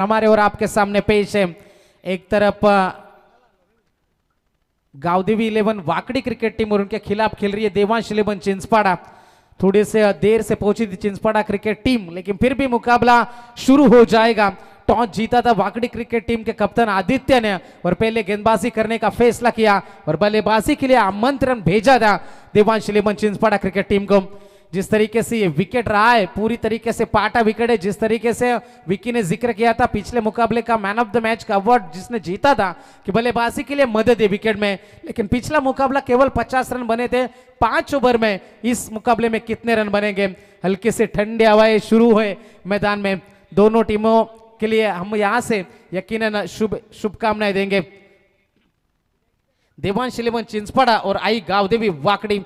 हमारे और आपके सामने पेश है। एक तरफ गावदेवी 11 वाकड़ी क्रिकेट टीम और उनके खिलाफ खेल रही है देवांश 11 चिंचपाड़ा। थोड़ी से देर से पहुंची थी चिंचपाड़ा क्रिकेट टीम, लेकिन फिर भी मुकाबला शुरू हो जाएगा। टॉस जीता था वाकड़ी क्रिकेट टीम के कप्तान आदित्य ने और पहले गेंदबाजी करने का फैसला किया और बल्लेबाजी के लिए आमंत्रण भेजा था देवांश 11 चिंचपाड़ा क्रिकेट टीम को। जिस तरीके से ये विकेट रहा है पूरी तरीके से पाटा विकेट है। जिस तरीके से विकी ने जिक्र किया था पिछले मुकाबले का मैन ऑफ द मैच का अवार्ड जिसने जीता था कि बल्लेबाजी के लिए मदद है विकेट में, लेकिन पिछला मुकाबला केवल 50 रन बने थे 5 ओवर में। इस मुकाबले में कितने रन बनेंगे? हल्के से ठंडे हवाएं शुरू हुए मैदान में। दोनों टीमों के लिए हम यहां से यकीनन शुभकामनाएं देंगे। देवांश 11 चिंचपाड़ा और आई गावदेवी वाकड़ी,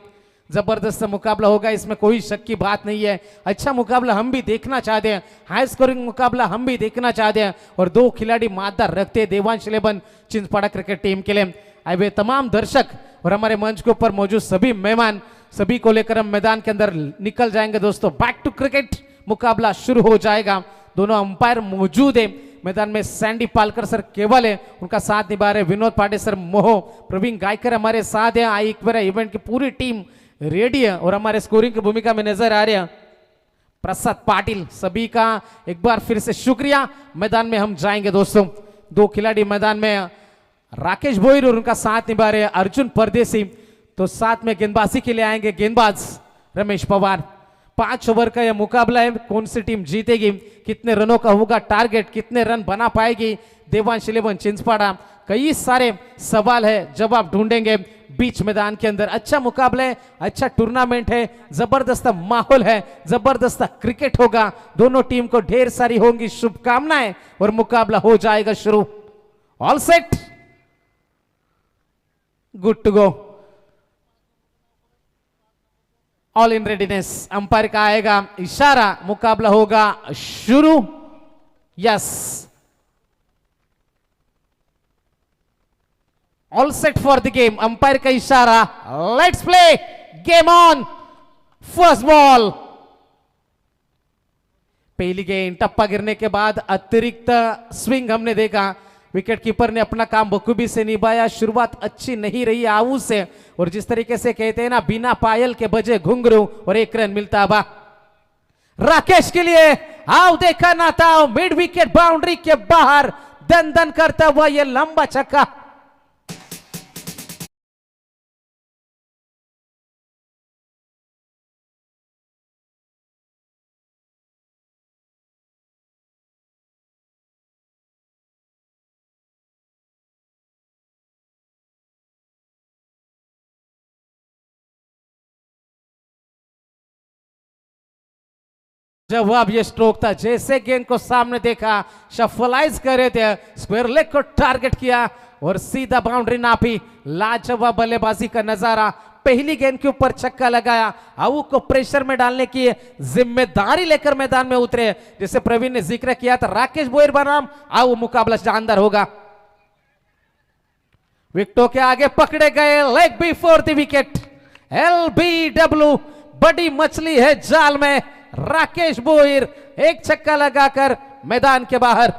जबरदस्त मुकाबला होगा, इसमें कोई शक की बात नहीं है। अच्छा मुकाबला हम भी देखना चाहते हैं, हाई स्कोरिंग मुकाबला हम भी देखना चाहते हैं और दो खिलाड़ी मादा रखते हैं देवांश 11 चिंचपाड़ा क्रिकेट टीम के लिए। आए वे तमाम दर्शक और हमारे मंच के ऊपर मौजूद सभी मेहमान, सभी को लेकर हम मैदान के अंदर निकल जाएंगे। दोस्तों बैक टू क्रिकेट मुकाबला शुरू हो जाएगा। दोनों अंपायर मौजूद है मैदान में। सैंडी पालकर सर केवल है, उनका साथ निभा रहे विनोद पांडे सर मोहो, प्रवीण गायकर हमारे साथ है। आई इवेंट की पूरी टीम रेडी है और हमारे स्कोरिंग की भूमिका में नजर आ रहे हैं प्रसाद पाटिल। सभी का एक बार फिर से शुक्रिया। मैदान में हम जाएंगे दोस्तों। दो खिलाड़ी मैदान में, राकेश बोईर और उनका साथ निभा रहे अर्जुन परदेसी। तो साथ में गेंदबाजी के लिए आएंगे गेंदबाज रमेश पवार। 5 ओवर का यह मुकाबला है, कौन सी टीम जीतेगी, कितने रनों का होगा टारगेट, कितने रन बना पाएगी देवांश 11 चिंचपाड़ा, कई सारे सवाल है, जवाब ढूंढेंगे बीच मैदान के अंदर। अच्छा मुकाबला है, अच्छा टूर्नामेंट है, जबरदस्त माहौल है, जबरदस्त क्रिकेट होगा। दोनों टीम को ढेर सारी होंगी शुभकामनाएं और मुकाबला हो जाएगा शुरू। All set, good to go, all in readiness. Umpire का आएगा इशारा, मुकाबला होगा शुरू। Yes, all set for the game. Umpire का इशारा, let's play, game on. First ball, पहली गेंद, टप्पा गिरने के बाद अतिरिक्त स्विंग हमने देखा। विकेट कीपर ने अपना काम बखूबी से निभाया। शुरुआत अच्छी नहीं रही आऊ से, और जिस तरीके से कहते हैं ना बिना पायल के बजे घुंघरू और 1 रन मिलता बा राकेश के लिए। आओ देखा ना था, मिड विकेट बाउंड्री के बाहर दन दन करता हुआ यह लंबा छक्का। जवाब ये स्ट्रोक था। जैसे गेंद को सामने देखा, शफलाइज कर रहे थे, स्क्वायर लेग को टारगेट किया और सीधा बाउंड्री नापी। लाजवाब बल्लेबाजी का नजारा। पहली गेंद के ऊपर छक्का लगाया। आऊ को प्रेशर में डालने की जिम्मेदारी लेकर मैदान में उतरे। जैसे प्रवीण ने जिक्र किया था राकेश बोयर बनाम, आऊ मुकाबला शानदार होगा। विकेटों के आगे पकड़े गए, leg before the wicket. LBW, बड़ी मछली है जाल में। राकेश बोईर एक छक्का लगाकर मैदान के बाहर।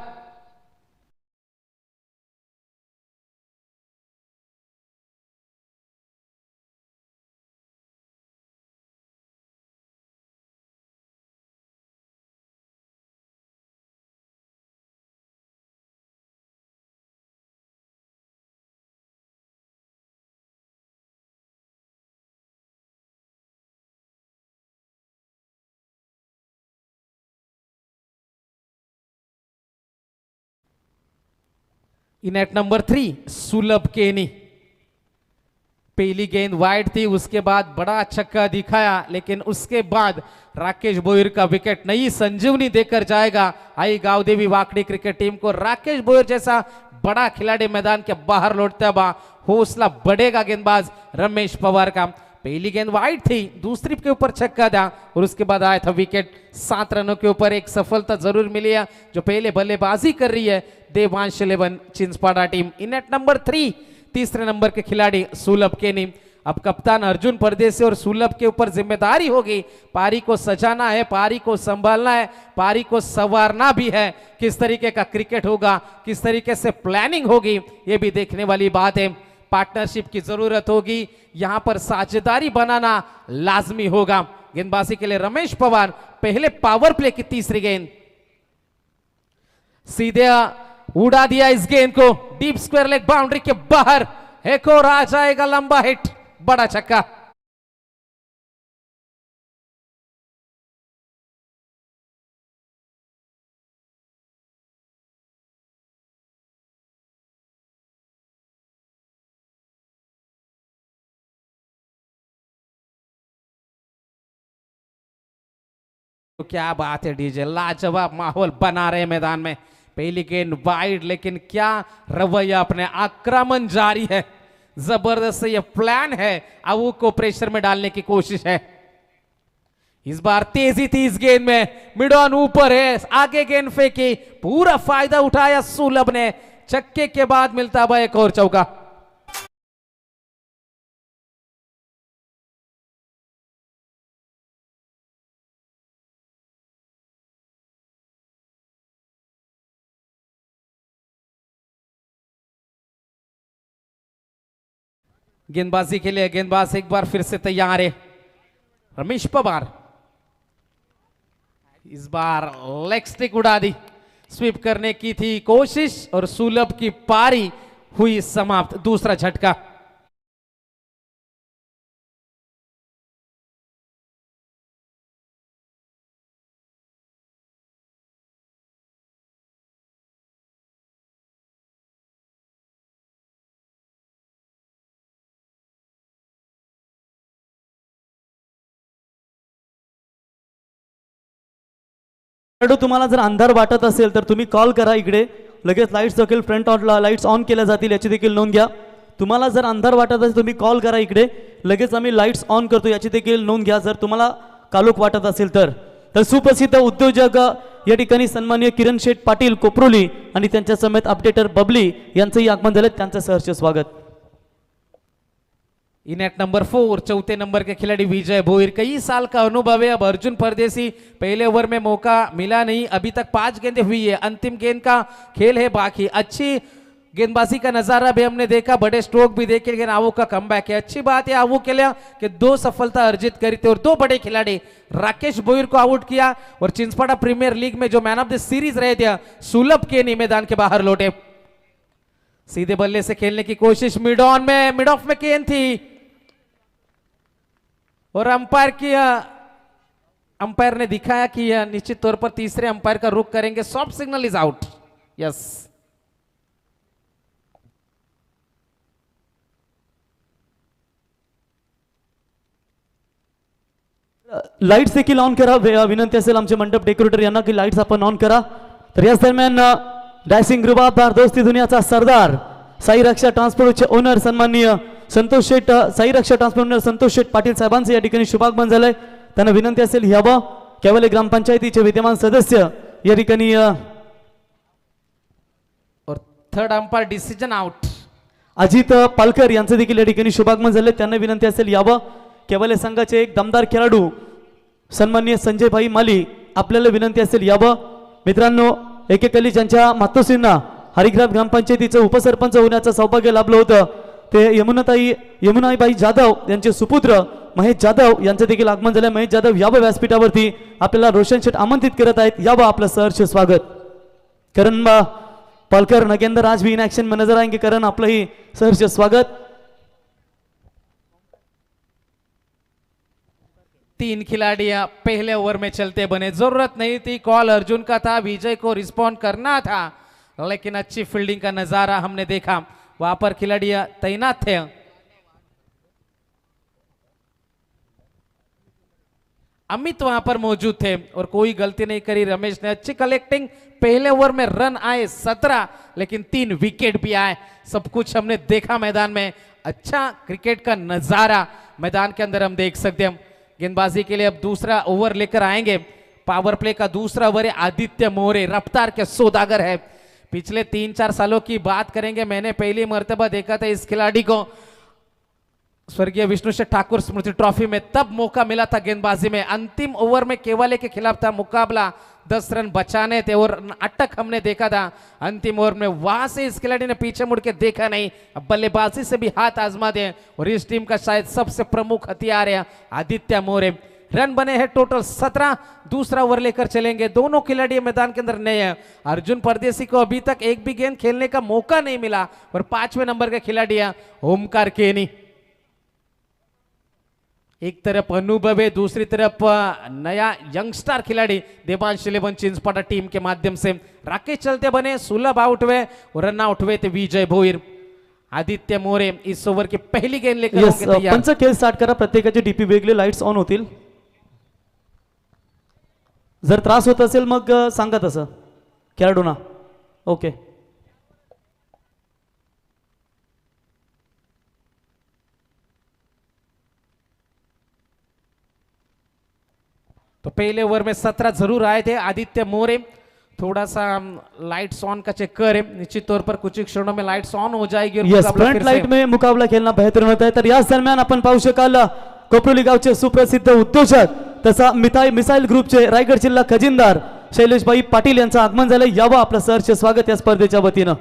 नेट नंबर 3 सुलभ केनी। पहली गेंद वाइड थी, उसके बाद बड़ा छक्का दिखाया, लेकिन उसके बाद राकेश बोईर का विकेट नई संजीवनी देकर जाएगा आई गावदेवी वाकड़ी क्रिकेट टीम को। राकेश बोईर जैसा बड़ा खिलाड़ी मैदान के बाहर लौटता हुआ हौसला बढ़ेगा गेंदबाज रमेश पवार का। पहली गेंद वाइड थी, दूसरी के ऊपर छक्का था और उसके बाद आया था विकेट। 7 रनों के ऊपर एक सफलता जरूर मिली है जो पहले बल्लेबाजी कर रही है Devansh 11 Chinchpada team. In at number 3 तीसरे नंबर के खिलाड़ी सुलभ केनी। अब कप्तान अर्जुन परदेसी और सुलभ के ऊपर जिम्मेदारी होगी, पारी को सजाना है, पारी को संभालना है, पारी को संवारना भी है। किस तरीके का क्रिकेट होगा, किस तरीके से प्लानिंग होगी, ये भी देखने वाली बात है। पार्टनरशिप की जरूरत होगी, यहां पर साझेदारी बनाना लाजमी होगा। गेंदबाजी के लिए रमेश पवार, पहले पावर प्ले की तीसरी गेंद, सीधे उड़ा दिया इस गेंद को डीप स्क्वायर लेग बाउंड्री के बाहर। एक और आ जाएगा लंबा हिट, बड़ा छक्का। तो क्या बात है डीजे, लाजवाब माहौल बना रहे मैदान में। पहली गेंद वाइड, लेकिन क्या रवैया, अपने आक्रमण जारी है, जबरदस्त ये प्लान है, अब को प्रेशर में डालने की कोशिश है। इस बार तेजी थी इस गेंद में, मिड ऑन ऊपर है, आगे गेंद फेंकी, पूरा फायदा उठाया सुलभ ने। छक्के के बाद मिलता हुआ एक और चौका। गेंदबाजी के लिए गेंदबाज एक बार फिर से तैयार है, रमेश पवार। इस बार लेग स्टिक उड़ा दी, स्वीप करने की थी कोशिश और सुलभ की पारी हुई समाप्त। दूसरा झटका, तुम्हाला जर अंधार वाटत असेल तर तुम्ही कॉल करा इकडे, लगेच लाईट्स देखील फ्रंट लाईट्स ऑन केल्या जातील, याची देखील नोंद घ्या। तुम्हाला जर अंधार वाटत असेल तुम्ही कॉल करा इकडे, लगेच आम्ही लाईट्स ऑन करतो, याची देखील नोंद घ्या जर तुम्हाला कालोख वाटत असेल तर। सुप्रसिद्ध उद्योजक या ठिकाणी सन्माननीय किरण शेठ पाटील कोपरोली आणि त्यांच्या समेत अपडेटर बबली यांचंही आगमन झालं, त्यांचं सहर्ष स्वागत। इनेट नंबर 4, चौथे नंबर के खिलाड़ी विजय भोईर, कई साल का अनुभव है। अब अर्जुन परदेसी, पहले ओवर में मौका मिला नहीं, अभी तक 5 गेंदें हुई है, अंतिम गेंद का खेल है बाकी। अच्छी गेंदबाजी का नजारा भी हमने देखा, बड़े स्ट्रोक भी देखे, लेकिन आवू का कमबैक है। अच्छी बात है आवू के लिए कि 2 सफलता अर्जित करी थी और 2 बड़े खिलाड़ी, राकेश भोईर को आउट किया और चिंचपाड़ा प्रीमियर लीग में जो मैन ऑफ द सीरीज रहे थे सुलभ केनी मैदान के बाहर लौटे। सीधे बल्ले से खेलने की कोशिश, मिड ऑफ में केन थी और अंपायर ने दिखाया कि निश्चित तौर पर तीसरे अंपायर का रुख करेंगे। Soft signal is out, yes. Lights देखील ऑन करा, विनंती असेल आमचे मंडप डेकोरेटर यांना की लाईट्स आपण ऑन करा। तर याच दरम्यान डायसिंग रुबाबदार, दोस्ती दुनियाचा सरदार, साई रक्षा ट्रान्सपोर्टचे ओनर सन्माननीय संतोष शेठ, साई रक्षा ट्रान्सपोर्ट ओनर संतोष शेठ पाटील साहेबांचे या ठिकाणी शुभागमन झालंय। त्यांना विनंती असेल यावं। केवले ग्रामपंचायतीचे विद्यमान सदस्य या ठिकाणी और third umpire decision out, Ajit Palkar यांचे देखील या ठिकाणी शुभागमन झाले, त्यांना विनंती असेल यावं। केवले संघाचे एक दमदार खेळाडू सन्माननीय संजय भाई माली, आपल्याला विनंती असेल यावं। मित्रांनो, एकेकाली ज्यांच्या मातोश्रींना हरिग्राम ग्रामपंचायतीचं उपसरपंच होण्याचं सौभाग्य लाभलं होतं ते यमुनाबाई जाधव यांचे सुपुत्र महेश जाधव यांचं देखील आगमन झालं। महेश जाधव यावं व्यासपीठावरती, आपल्याला रोशन शेठ आमंत्रित करत आहेत, यावं, आपलं सहर्ष स्वागत। करण पालकर नगेंद्र आज भी इन एक्शन में नजर आएंगे, करण आपलं ही सहर्ष स्वागत। 3 खिलाड़ी पहले ओवर में चलते बने, जरूरत नहीं थी, कॉल अर्जुन का था, विजय को रिस्पॉन्ड करना था, लेकिन अच्छी फील्डिंग का नजारा हमने देखा, वहां पर खिलाड़ी तैनात थे। अमित वहां पर मौजूद थे और कोई गलती नहीं करी रमेश ने, अच्छी कलेक्टिंग। पहले ओवर में रन आए 17, लेकिन 3 विकेट भी आए, सब कुछ हमने देखा मैदान में। अच्छा क्रिकेट का नजारा मैदान के अंदर हम देख सकते हैं। गेंदबाजी के लिए अब दूसरा ओवर लेकर आएंगे, पावर प्ले का दूसरा ओवर है। आदित्य मोरे रफ्तार के सौदागर है, पिछले 3-4 सालों की बात करेंगे, मैंने पहली मर्तबा देखा था इस खिलाड़ी को। स्वर्गीय विष्णु शेठ ठाकुर स्मृति ट्रॉफी में तब मौका मिला था गेंदबाजी में। अंतिम ओवर में केवाले के खिलाफ था मुकाबला, 10 रन बचाने थे और अटक हमने देखा था अंतिम ओवर में। वहां से इस खिलाड़ी ने पीछे मुड़ के देखा नहीं, अब बल्लेबाजी से भी हाथ आजमा दे। और इस टीम का शायद सबसे प्रमुख हथियार है आदित्य मोरे। रन बने हैं टोटल 17, दूसरा ओवर लेकर चलेंगे। दोनों खिलाड़ी मैदान के अंदर नए हैं। अर्जुन परदेसी को अभी तक एक भी गेंद खेलने का मौका नहीं मिला और 5वें नंबर के खिलाड़ी है ओमकार केनी। एक तरफ अनुभव है, दूसरी तरफ नया यंगस्टर खिलाड़ी देवांश 11 चिंचपाटा टीम के माध्यम से। राकेश चलते बने, सुलभ आउट हुए और रन आउट हुए थे विजय भोईर। आदित्य मोरे इस ओव्हर की पहिली गेंद लेकर होंगे तैयार। पंच खेळ स्टार्ट करा, प्रत्येकाचे डीपी वेगळे लाईट्स ऑन होतील। जर त्रास होत असेल मग सांगा तसं खेळाडूंना। ओके तो पहले ओवर में 17 जरूर आए थे आदित्य मोरे। थोड़ा सा लाइट्स ऑन का चेक करें, निश्चित तौर पर कुछ ही क्षणों में लाइट्स ऑन हो जाएगी और यस, फ्रंट लाइट में मुकाबला खेळणं बेहतरीन होत आहे। तर याच दरम्यान आपण पाहू शकाल कोपरोली गावचे सुप्रसिद्ध उद्योजक तसा मिसाईल ग्रुपचे रायगड जिल्हा खजिनदार शैलेशभाई पाटील यांचं आगमन झालं। यावं आपलं सहर्ष स्वागत या स्पर्धेच्या वतीनं।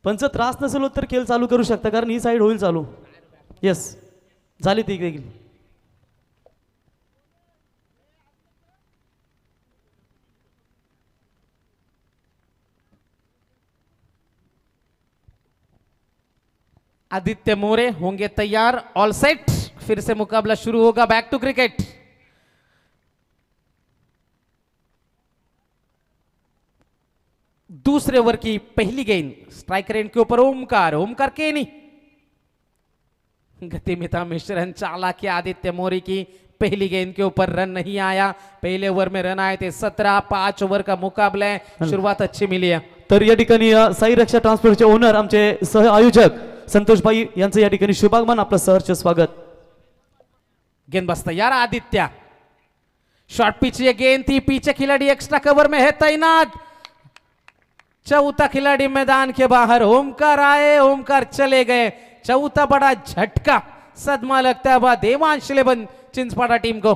पंच त्रास नसेल होत तर खेळ चालू करू शकता, कारण ही साईड होईल चालू। यस, झाली ती देखील। आदित्य मोरे होंगे तैयार, ऑल सेट। फिर से मुकाबला शुरू होगा, बैक टू क्रिकेट। दूसरे ओवर की पहली गेंद स्ट्राइक रेंज के ऊपर ओमकार केनी। गतिमिता मिश्रण चालाकी आदित्य मोरे की पहली गेंद के ऊपर रन नहीं आया। पहले ओवर में रन आए थे 17, 5 ओवर का मुकाबला है, शुरुआत अच्छी मिली है। तर या ठिकाणी साई रक्षा ट्रान्सपोर्टचे ओनर आमचे सह आयोजक संतोषभाई यांचं या ठिकाणी शुभागमन, आपलं सहर्ष स्वागत। गेंदबाज तैयार आदित्य, शॉर्ट पिच ये गेंद थी, पीछे खिलाड़ी एक्स्ट्रा कवर में है तैनात। चौथा खिलाड़ी मैदान के बाहर, ओमकार आए, ओमकार चले गए। चौथा बड़ा झटका, सदमा लगता है देवांश 11 चिंचपाटा टीम को।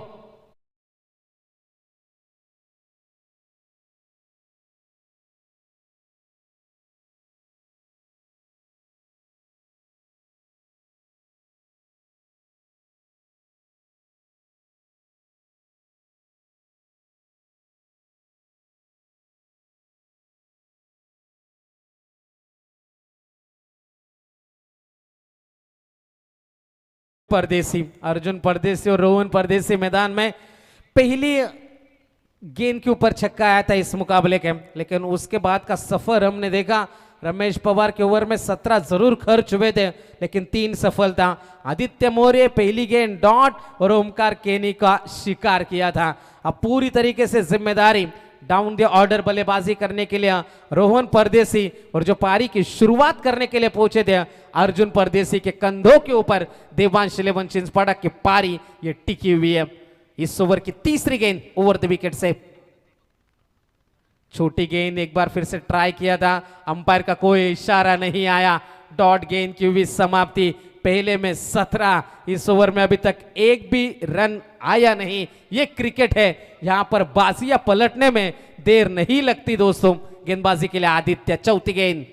परदेसी, अर्जुन परदेसी और रोहन परदेसी मैदान में पहली गेंद के ऊपर छक्का आया था इस मुकाबले के, लेकिन उसके बाद का सफर हमने देखा। रमेश पवार के ओवर में 17 जरूर खर्च हुए थे, लेकिन 3 सफलता। आदित्य मोरे पहली गेंद डॉट और ओमकार केनी का शिकार किया था। अब पूरी तरीके से जिम्मेदारी डाउन द ऑर्डर बल्लेबाजी करने के लिए रोहन परदेसी और जो पारी की शुरुआत करने के लिए पहुंचे थे अर्जुन परदेसी के कंधों के ऊपर देवांश 11 चिंचपाटा की पारी ये टिकी हुई है। इस ओवर की तीसरी गेंद ओवर द विकेट से, छोटी गेंद एक बार फिर से ट्राई किया था, अंपायर का कोई इशारा नहीं आया। डॉट गेंद की हुई समाप्ति। पहले में 17, इस ओवर में अभी तक एक भी रन आया नहीं। ये क्रिकेट है, यहां पर बाजियां पलटने में देर नहीं लगती दोस्तों। गेंदबाजी के लिए आदित्य, चौथी गेंद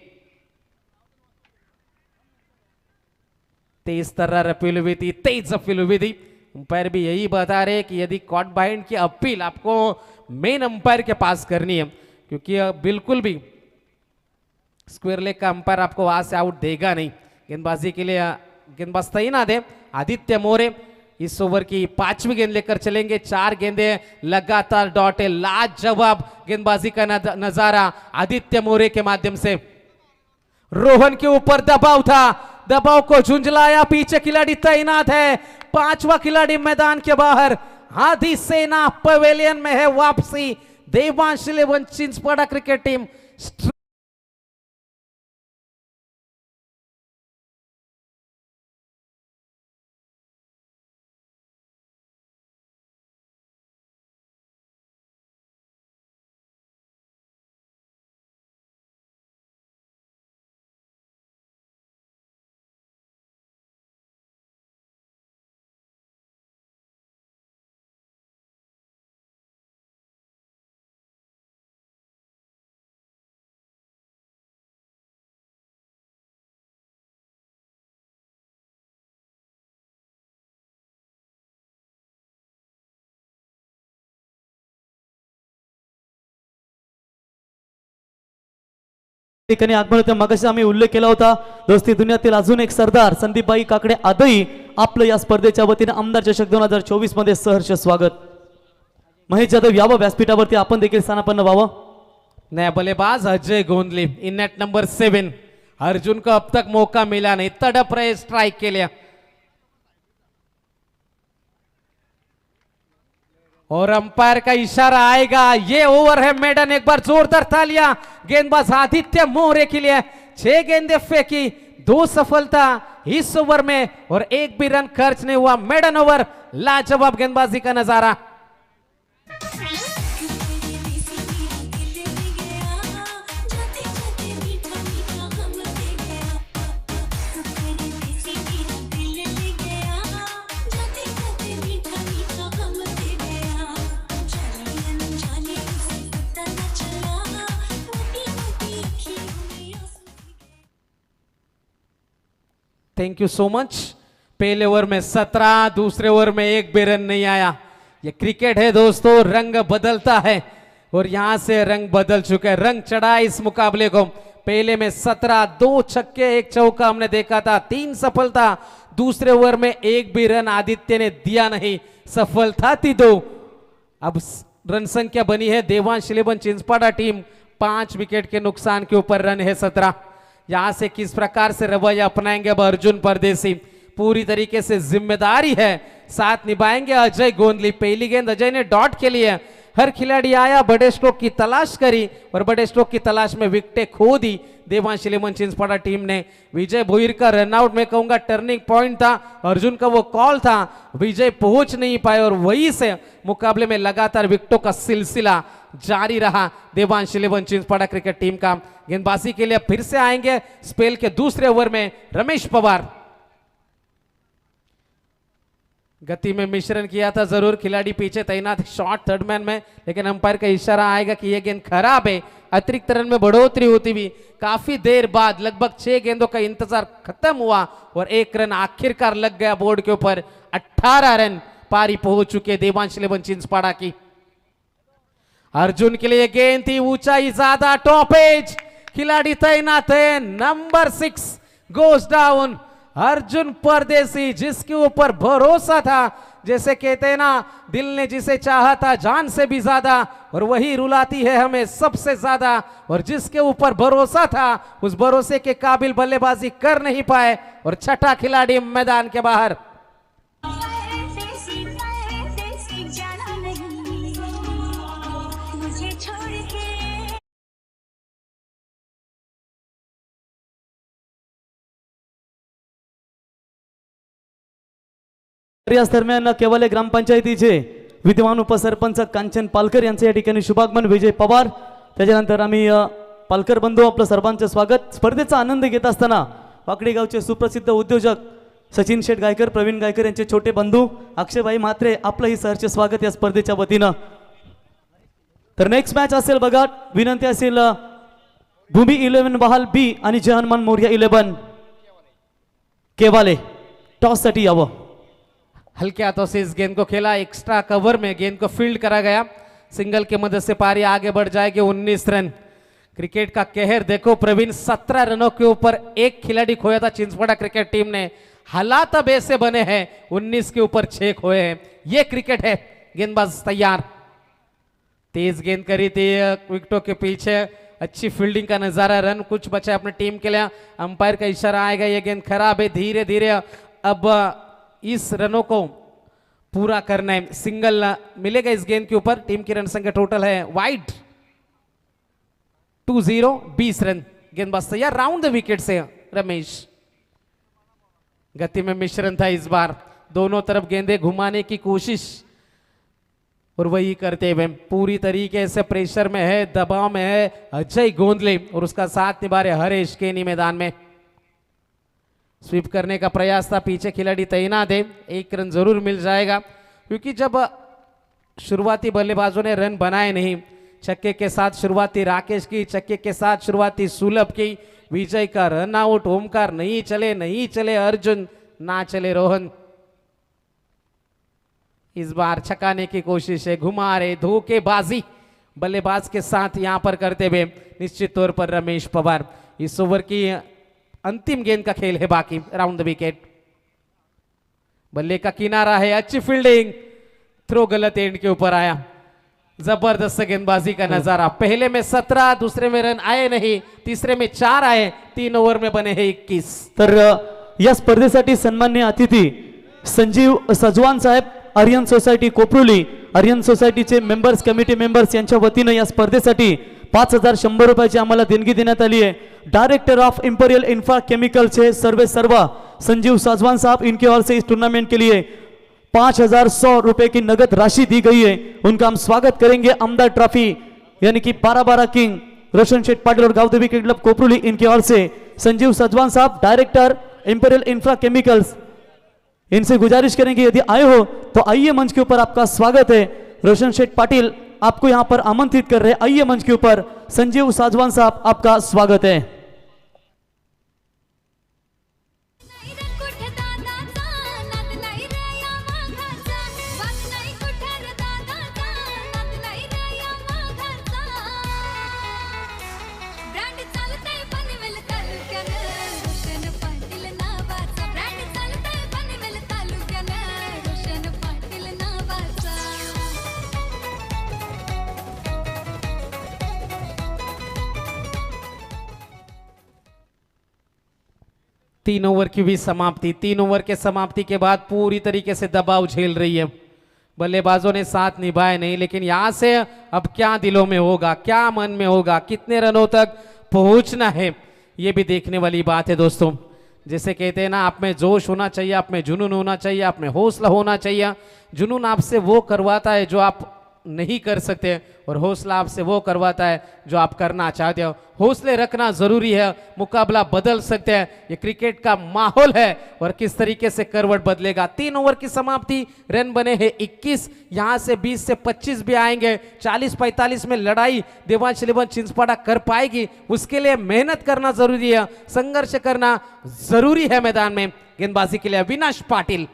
तेज तरह अपील हुई थी, तेज अपील हुई थी। अंपायर भी यही बता रहे कि यदि कॉट बाइंड की अपील आपको मेन अंपायर के पास करनी है, क्योंकि बिल्कुल भी स्क्वायर लेग का अंपायर आपको वहां से आउट देगा नहीं। गेंदबाजी के लिए गेंदबाज तैनात है आदित्य मोरे। इस ओवर की 5वीं गेंद लेकर चलेंगे। 4 गेंदें लगातार डॉट है, लाजवाब गेंदबाजी का नजारा आदित्य मोरे के माध्यम से। रोहन के ऊपर दबाव था, दबाव को झुंझलाया, पीछे खिलाड़ी तैनात है। 5वां खिलाड़ी मैदान के बाहर, आधी सेना पवेलियन में है वापसी। देवांश 11 चिंचपाटा क्रिकेट टीम ठिकाणी आगमन होते. मगाशी आम्ही उल्लेख केला होता दोस्ती दुनियातील अजून एक सरदार संदीपबाई काकडे आदई आपलं या स्पर्धेच्या वतीने आमदार चषक 2024 मध्ये सहर्ष स्वागत. महेश जाधव यावं व्यासपीठावरती, आपण देखील स्थानापन्न व्हावं. नया बल्लेबाज Ajay Gondle in at number 7. Arjun को अब तक मौका मिला नहीं, तड़प रहे स्ट्राइक के लिए. और अंपायर का इशारा आएगा, ये ओवर है मेडन. एक बार जोरदार तालियां गेंदबाज आदित्य मोरे के लिए. 6 गेंदें फेंकी, 2 सफलता इस ओवर में और 1 भी रन खर्च नहीं हुआ. मेडन ओवर, लाजवाब गेंदबाजी का नजारा. Thank you so much. पहले ओवर में 17, दूसरे ओवर में 1 भी रन नहीं आया. ये क्रिकेट है दोस्तों, रंग बदलता है और यहां से रंग बदल चुके हैं. रंग चढ़ा इस मुकाबले को. पहले में 17, 2 छक्के 1 चौका हमने देखा था, 3 सफलता. दूसरे ओवर में 1 भी रन आदित्य ने दिया नहीं, सफलता थी 2. अब रन संख्या बनी है देवांश 11 चिंचपाड़ा टीम 5 विकेट के नुकसान के ऊपर रन है 17. यहां से किस प्रकार से रवैया अपनाएंगे अब अर्जुन परदेसी, पूरी तरीके से जिम्मेदारी है, साथ निभाएंगे अजय गोंदली. पहली गेंद अजय ने डॉट के लिए. हर खिलाड़ी आया, बड़े स्ट्रोक की तलाश करी और बड़े स्ट्रोक की तलाश में विकेटें खो दी देवांश 11 चिंचपाड़ा टीम ने. विजय भोईर का रनआउट मैं कहूंगा टर्निंग पॉइंट था. अर्जुन का वो कॉल था, विजय पहुंच नहीं पाए और वहीं से मुकाबले में लगातार विकेटों का सिलसिला जारी रहा देवांश 11 चिंचपाड़ा क्रिकेट टीम का. गेंदबाजी के लिए फिर से आएंगे स्पेल के दूसरे ओवर में रमेश पवार. गति में मिश्रण किया था जरूर खिलाड़ी पीछे तैनात शॉट थर्ड मैन में, लेकिन अंपायर का इशारा आएगा कि यह गेंद खराब है. अतिरिक्त रन में बढ़ोतरी होती हुई काफी देर बाद लगभग 6 गेंदों का इंतजार खत्म हुआ और 1 रन आखिरकार लग गया बोर्ड के ऊपर. 18 रन पारी पहुंच चुके देवांश 11 चिंचपाड़ा की. अर्जुन के लिए गेंद थी, ऊंचाई ज्यादा, टॉप एज, खिलाड़ी तैनात है. Number 6 goes down. अर्जुन परदेसी जिसके ऊपर भरोसा था, जैसे कहते हैं ना, दिल ने जिसे चाहा था जान से भी ज्यादा, और वही रुलाती है हमें सबसे ज्यादा. और जिसके ऊपर भरोसा था उस भरोसे के काबिल बल्लेबाजी कर नहीं पाए और छठा खिलाड़ी मैदान के बाहर. याच दरम्यान केवल ग्रामपंचायतीचे विद्यमान उपसरपंच कांचन पालकर यांचे या ठिकाणी शुभागमन. विजय पवार, त्याच्यानंतर आम्ही पालकर बंधू आपलं सर्वांचं स्वागत. स्पर्धेचा आनंद घेत असताना वाकडी गावचे सुप्रसिद्ध उद्योजक सचिन शेठ गायकर, प्रवीण गायकर यांचे छोटे बंधू अक्षयभाई म्हात्रे आपलंही सहर्ष स्वागत या स्पर्धेच्या वतीनं. तर नेक्स्ट मॅच असेल बघा, विनंती असेल भूमी 11 बहाल बी आणि जय हनुमान मोर्या 11 केवाले टॉस साठी यावं. हल्के हाथों से इस गेंद को खेला, एक्स्ट्रा कवर में गेंद को फील्ड करा गया. सिंगल के मदद से पारी आगे बढ़ जाएगी. 19 रन. क्रिकेट का कहर देखो प्रवीण, 17 रनों के ऊपर 1 खिलाड़ी खोया था चिंचपाड़ा क्रिकेट टीम ने. हालात अब ऐसे बने हैं, 19 के ऊपर 6 खोए हैं. ये क्रिकेट है. गेंदबाज तैयार, तेज गेंद करी थी विकेटों के पीछे. अच्छी फील्डिंग का नजारा, रन कुछ बचा अपनी टीम के लिए. अंपायर का इशारा आएगा, ये गेंद खराब है. धीरे धीरे अब इस रनों को पूरा करना है. सिंगल मिलेगा इस गेंद के ऊपर. टीम की रन संख्या टोटल है वाइड 2-0, 20 रन. गेंदबाज तैयार, राउंड द विकेट से रमेश. गति में मिश्रण था इस बार, दोनों तरफ गेंदे घुमाने की कोशिश और वही करते हुए पूरी तरीके से प्रेशर में है, दबाव में है अजय गोंदले और उसका साथ निभा रहे हरेश केनी मैदान में. स्वीप करने का प्रयास था, पीछे खिलाड़ी तैनात है. 1 रन जरूर मिल जाएगा क्योंकि जब शुरुआती बल्लेबाजों ने रन बनाए नहीं, छक्के के साथ शुरुआती राकेश की, छक्के के साथ शुरुआती सुलभ की, विजय का रन आउट, ओमकार नहीं चले अर्जुन, ना चले रोहन. इस बार छकाने की कोशिश है, घुमा रहे, धोखेबाजी, बल्लेबाज के साथ यहां पर करते हुए निश्चित तौर पर रमेश पवार। इस ओवर की अंतिम गेंद का खेल है बाकी, राउंड द विकेट। बल्ले का किनारा है, अच्छी फील्डिंग, थ्रो गलत एंड के ऊपर आया। जबरदस्त गेंदबाजी का नजारा। पहले में 17, दूसरे में रन आए नहीं, तीसरे में 4 आए, 3 ओव्हर में बने हैं 21। तर या स्पर्धेसाठी सन्माननीय अतिथी संजीव सजवान साहेब, आर्यन सोसायटी कोपरुली, आर्यन सोसायटीचे मेंबर्स, कमिटी मेंबर्स यांच्या वतीनं या स्पर्धेसाठी 5100 रुपयाची आम्हाला देणगी देण्यात आली है। Director of imperial infra chemical से सर्वा संजीव साजवान साहब, इनके ओर से इस टूर्नामेंट के लिए 5100 रुपए की नगद राशि दी गई है। उनका हम स्वागत करेंगे। आमदार ट्रॉफी यानी कि 12 किंग रोशन शेठ पाटिल और गावदेवी क्रिकेट क्लब कोपरुली, इनके ओर से संजीव सजवान साहब, डायरेक्टर इंपीरियल इंफ्रा केमिकल्स, इनसे गुजारिश करेंगे यदि आए हो तो आइए, मंच के ऊपर आपका स्वागत है। रोशन शेठ पाटिल आपको यहां पर आमंत्रित कर रहे हैं, आइए मंच के ऊपर। संजीव साजवान साहब, आपका स्वागत है। तीन ओवर की भी समाप्ति। 3 ओवर के समाप्ति के बाद पूरी तरीके से दबाव झेल रही है। बल्लेबाजों ने साथ निभाए नहीं, लेकिन यहां से अब क्या दिलों में होगा, क्या मन में होगा, कितने रनों तक पहुंचना है, ये भी देखने वाली बात है दोस्तों। जैसे कहते हैं ना, आप में जोश होना चाहिए, आप में जुनून होना चाहिए, आप में हौसला होना चाहिए। जुनून आपसे वो करवाता है जो आप नहीं कर सकते, और हौसला आपसे वो करवाता है जो आप करना चाहते हो। हौसले रखना जरूरी है, मुकाबला बदल सकते हैं, ये क्रिकेट का माहौल है और किस तरीके से करवट बदलेगा। 3 ओवर की समाप्ति, रन बने हैं 21, यहां से 20 से 25 भी आएंगे। 40-45 में लड़ाई देवांश 11 चिंचपाड़ा कर पाएगी, उसके लिए मेहनत करना जरूरी है, संघर्ष करना जरूरी है मैदान में। गेंदबाजी के लिए अविनाश पाटिल,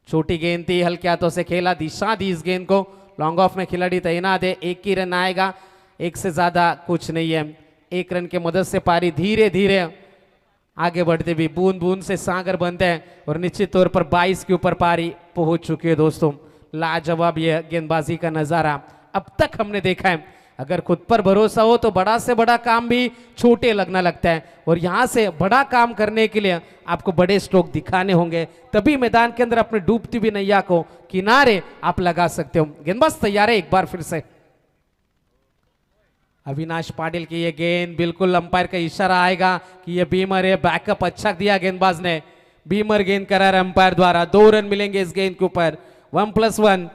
छोटी गेंद थी, हल्के हाथों से खेला, दिशा दी इस गेंद को। लॉन्ग ऑफ में खिलाड़ी तैनात है, 1 ही रन आएगा, 1 से ज्यादा कुछ नहीं है। 1 रन के मदद से पारी धीरे धीरे आगे बढ़ते भी बूंद बूंद से सागर बनते हैं, और निश्चित तौर पर 22 के ऊपर पारी पहुंच चुकी है दोस्तों। लाजवाब यह गेंदबाजी का नजारा अब तक हमने देखा है। अगर खुद पर भरोसा हो तो बड़ा से बड़ा काम भी छोटे लगना लगता है, और यहां से बड़ा काम करने के लिए आपको बड़े स्ट्रोक दिखाने होंगे, तभी मैदान के अंदर अपने डूबती हुई नैया को किनारे आप लगा सकते हो। गेंदबाज तैयार है, एक बार फिर से अविनाश पाटिल की ये गेंद, बिल्कुल अंपायर का इशारा आएगा कि ये बीमर है। बैकअप अच्छा दिया गेंदबाज ने, बीमर गेंद करार अंपायर द्वारा। 2 रन मिलेंगे इस गेंद के ऊपर। 1+1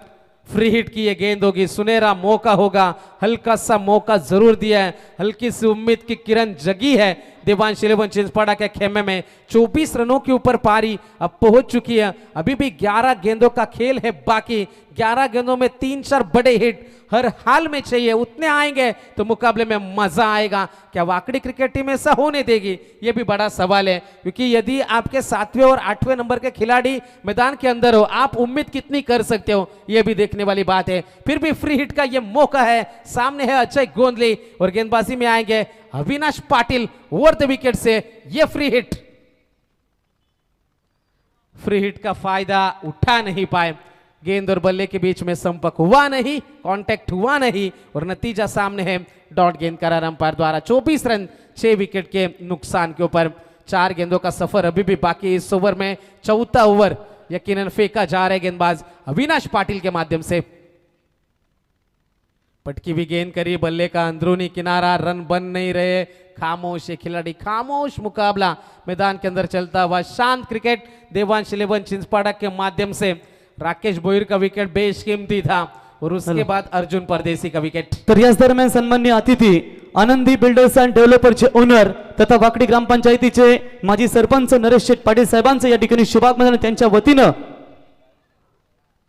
फ्री हिट की ये गेंद होगी, सुनहरा मौका होगा, हल्का सा मौका जरूर दिया है, हल्की सी उम्मीद की किरण जगी है देवांश 11 चिंचपाड़ा के खेमे में। 24 रनों के ऊपर पारी अब पहुंच चुकी है। अभी भी 11 गेंदों का खेल है बाकी। 11 गेंदों में 3-4 बड़े हिट हर हाल में चाहिए, उतने आएंगे तो मुकाबले में मजा आएगा। क्या वाकड़ी क्रिकेट टीम ऐसा होने देगी, यह भी बड़ा सवाल है, क्योंकि यदि आपके 7वें और 8वें नंबर के खिलाड़ी मैदान के अंदर हो, आप उम्मीद कितनी कर सकते हो, यह भी देखने वाली बात है। फिर भी फ्री हिट का यह मौका है, सामने है अजय गोंदली, और गेंदबाजी में आएंगे Avinash Patil over the wicket से। यह फ्री हिट का फायदा उठा नहीं पाए। गेंद और बल्ले के बीच में संपर्क हुआ नहीं, कांटेक्ट हुआ नहीं, और नतीजा सामने है, डॉट गेंद करार अंपायर द्वारा। 24 रन 6 विकेट के नुकसान के ऊपर। 4 गेंदों का सफर अभी भी बाकी। इस ओवर में चौथा ओवर यकीनन फेंका जा रहा है गेंदबाज अविनाश पाटिल के माध्यम से। पटकी भी गेंद करी, बल्ले का अंदरूनी किनारा, रन बन नहीं रहे। खामोश है खिलाड़ी, खामोश मुकाबला मैदान के अंदर चलता हुआ। शांत क्रिकेट देवांश 11 चिंचपाड़ा के माध्यम से। राकेश बोईर का विकेट बेशकीमती था, और उसके बाद अर्जुन परदेसी का विकेट। तर याच दरम्यान सन्माननीय अतिथी आनंदी बिल्डर्स अँड डेव्हलपरचे ओनर तथा वाकडी ग्रामपंचायतीचे माजी सरपंच नरेश शेठ पाटील साहेबांचं या ठिकाणी शुभागमन त्यांच्या वतीनं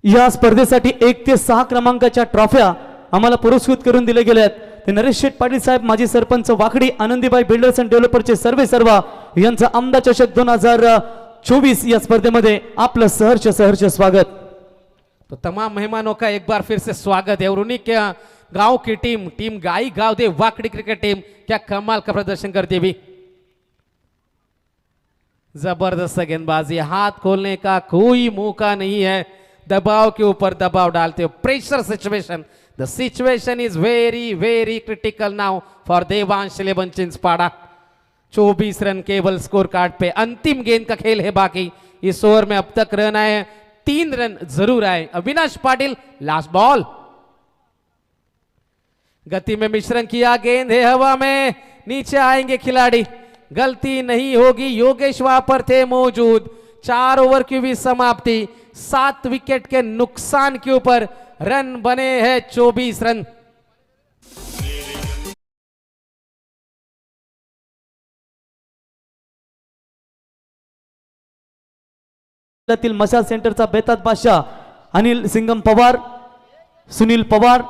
या स्पर्धेसाठी 1 ते 6 क्रमांकाच्या ट्रॉफ्या आम्हाला पुरस्कृत करून दिले गेले आहेत। ते नरेश शेठ पाटील साहेब, माजी सरपंच वाकडी, आनंदीबाई बिल्डर्स अँड डेव्हलपरचे सर्व यांचं आमदार चषक 2024 या स्पर्धेमध्ये आपलं सहर्ष स्वागत। तो तमाम मेहमानों का एक बार फिर से स्वागत है और उन्हीं के गांव की टीम गाई गांव दे वाकड़ी क्रिकेट टीम क्या कमाल का प्रदर्शन करती है भी। जबरदस्त गेंदबाजी, हाथ खोलने का कोई मौका नहीं है, दबाव के ऊपर दबाव डालते हो, pressure situation. The situation is very very critical now for Devansh 11 Chinchpada. 24 run केवल स्कोर कार्ड पे, अंतिम गेंद का खेल है बाकी। इस ओवर में अब तक रन आए 3 रन जरूर आए। अविनाश पाटिल लास्ट बॉल, गति में मिश्रण किया, गेंद है हवा में, नीचे आएंगे खिलाड़ी, गलती नहीं होगी। योगेश वहां पर थे मौजूद। 4 ओवर की भी समाप्ति, 7 विकेट के नुकसान के ऊपर रन बने हैं 24 रन। मशाल सेंटरचा बेताज बादशाह अनिल सिंगम पवार, सुनील पवार,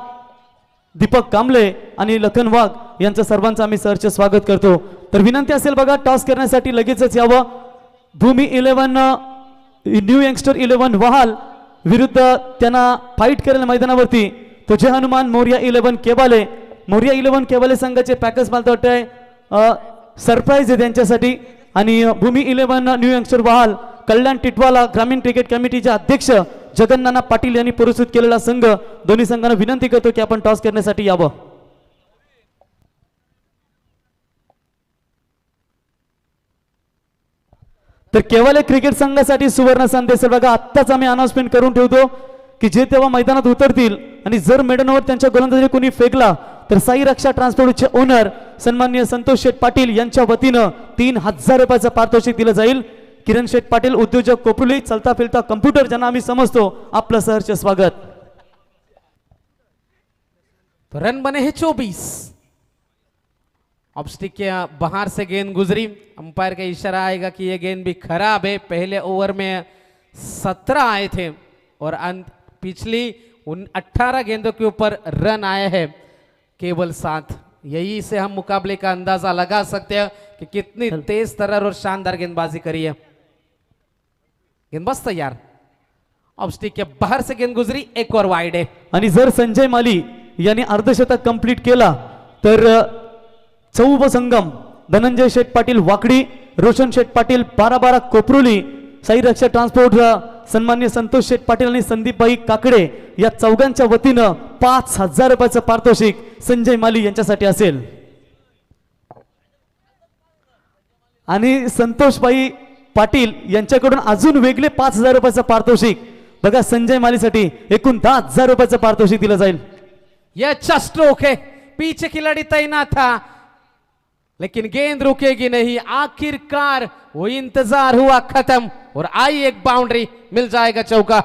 दीपक कांबळे आणि लखन वाघ यांचं सर्वांचं आम्ही सरचे स्वागत करतो। तर विनंती असेल बघा टॉस करण्यासाठी लगेचच यावं। भूमी 11 न्यू यंगस्टर 11 वहाल विरुद्ध त्यांना फाईट करेल मैदानावरती तो जय हनुमान मोरिया 11 केबाले। मोरिया 11 केबाले संघाचे पॅकेज मला वाटतंय सरप्राईज आहे त्यांच्यासाठी। आणि भूमी 11 न्यू यंगस्टर वहाल कल्याण टिटवाला ग्रामीण क्रिकेट कमिटीचे अध्यक्ष जगन्नाना पाटील यांनी पुरस्कृत केलेला संघ। दोन्ही संघांना विनंती करतो की आपण टॉस करण्यासाठी यावं। तर केवळ क्रिकेट संघासाठी सुवर्ण संदेश बघा, आत्ताच आम्ही अनाउन्समेंट करून ठेवतो की जे तेव्हा मैदानात उतरतील आणि जर मैदानावर त्यांच्या गोलंदाजी कोणी फेकला तर साई रक्षा ट्रान्सपोर्टचे ओनर सन्माननीय संतोष शेठ पाटील यांच्या वतीनं 3000 रुपयाचं पारितोषिक दिलं जाईल। किरण शेठ पाटील उद्योजक कोपरुली, चलता फिरता कम्प्युटर ज्यांना आम्ही समजतो, आपलं सहर्ष स्वागत। तो रन बने हैं 24। ऑब्स्टिक के बाहर से गेंद गुजरी, अंपायर का इशारा आएगा कि यह गेंद भी खराब है। पहले ओवर में 17 आए थे और पिछली 18 गेंदों के ऊपर रन आए हैं केवल 7। यही से हम मुकाबले का अंदाजा लगा सकते हैं कि कितनी तेज तर्रार और शानदार गेंदबाजी करी है। गेंदबाज तैयार, ऑब्स्टिक के बाहर से गेंद गुजरी, एक और वाइड है। आणि जर संजय माली यांनी अर्धशतक कंप्लीट केला तर चौब संगम धनंजय शेठ पाटील वाकडी, रोशन शेठ पाटील 12 कोपरुली, साई रक्षा ट्रान्सपोर्ट सन्मान्य संतोष शेठ पाटील आणि संदीपभाई काकडे या चौघांच्या वतीनं 5000 रुपयाचं पारितोषिक संजय माली यांच्यासाठी असेल। आणि संतोषभाई पाटील यांच्याकडून अजून वेगळे 5000 रुपयाचं पारितोषिक बघा संजय मालीसाठी एकूण 10000 रुपयाचं पारितोषिक दिलं जाईल। यह अच्छा स्ट्रोक है, पीछे खिलाड़ी तैनात था लेकिन गेंद रुकेगी नहीं। आखिरकार वो इंतजार हुआ खत्म और आई एक बाउंड्री, मिल जाएगा चौका।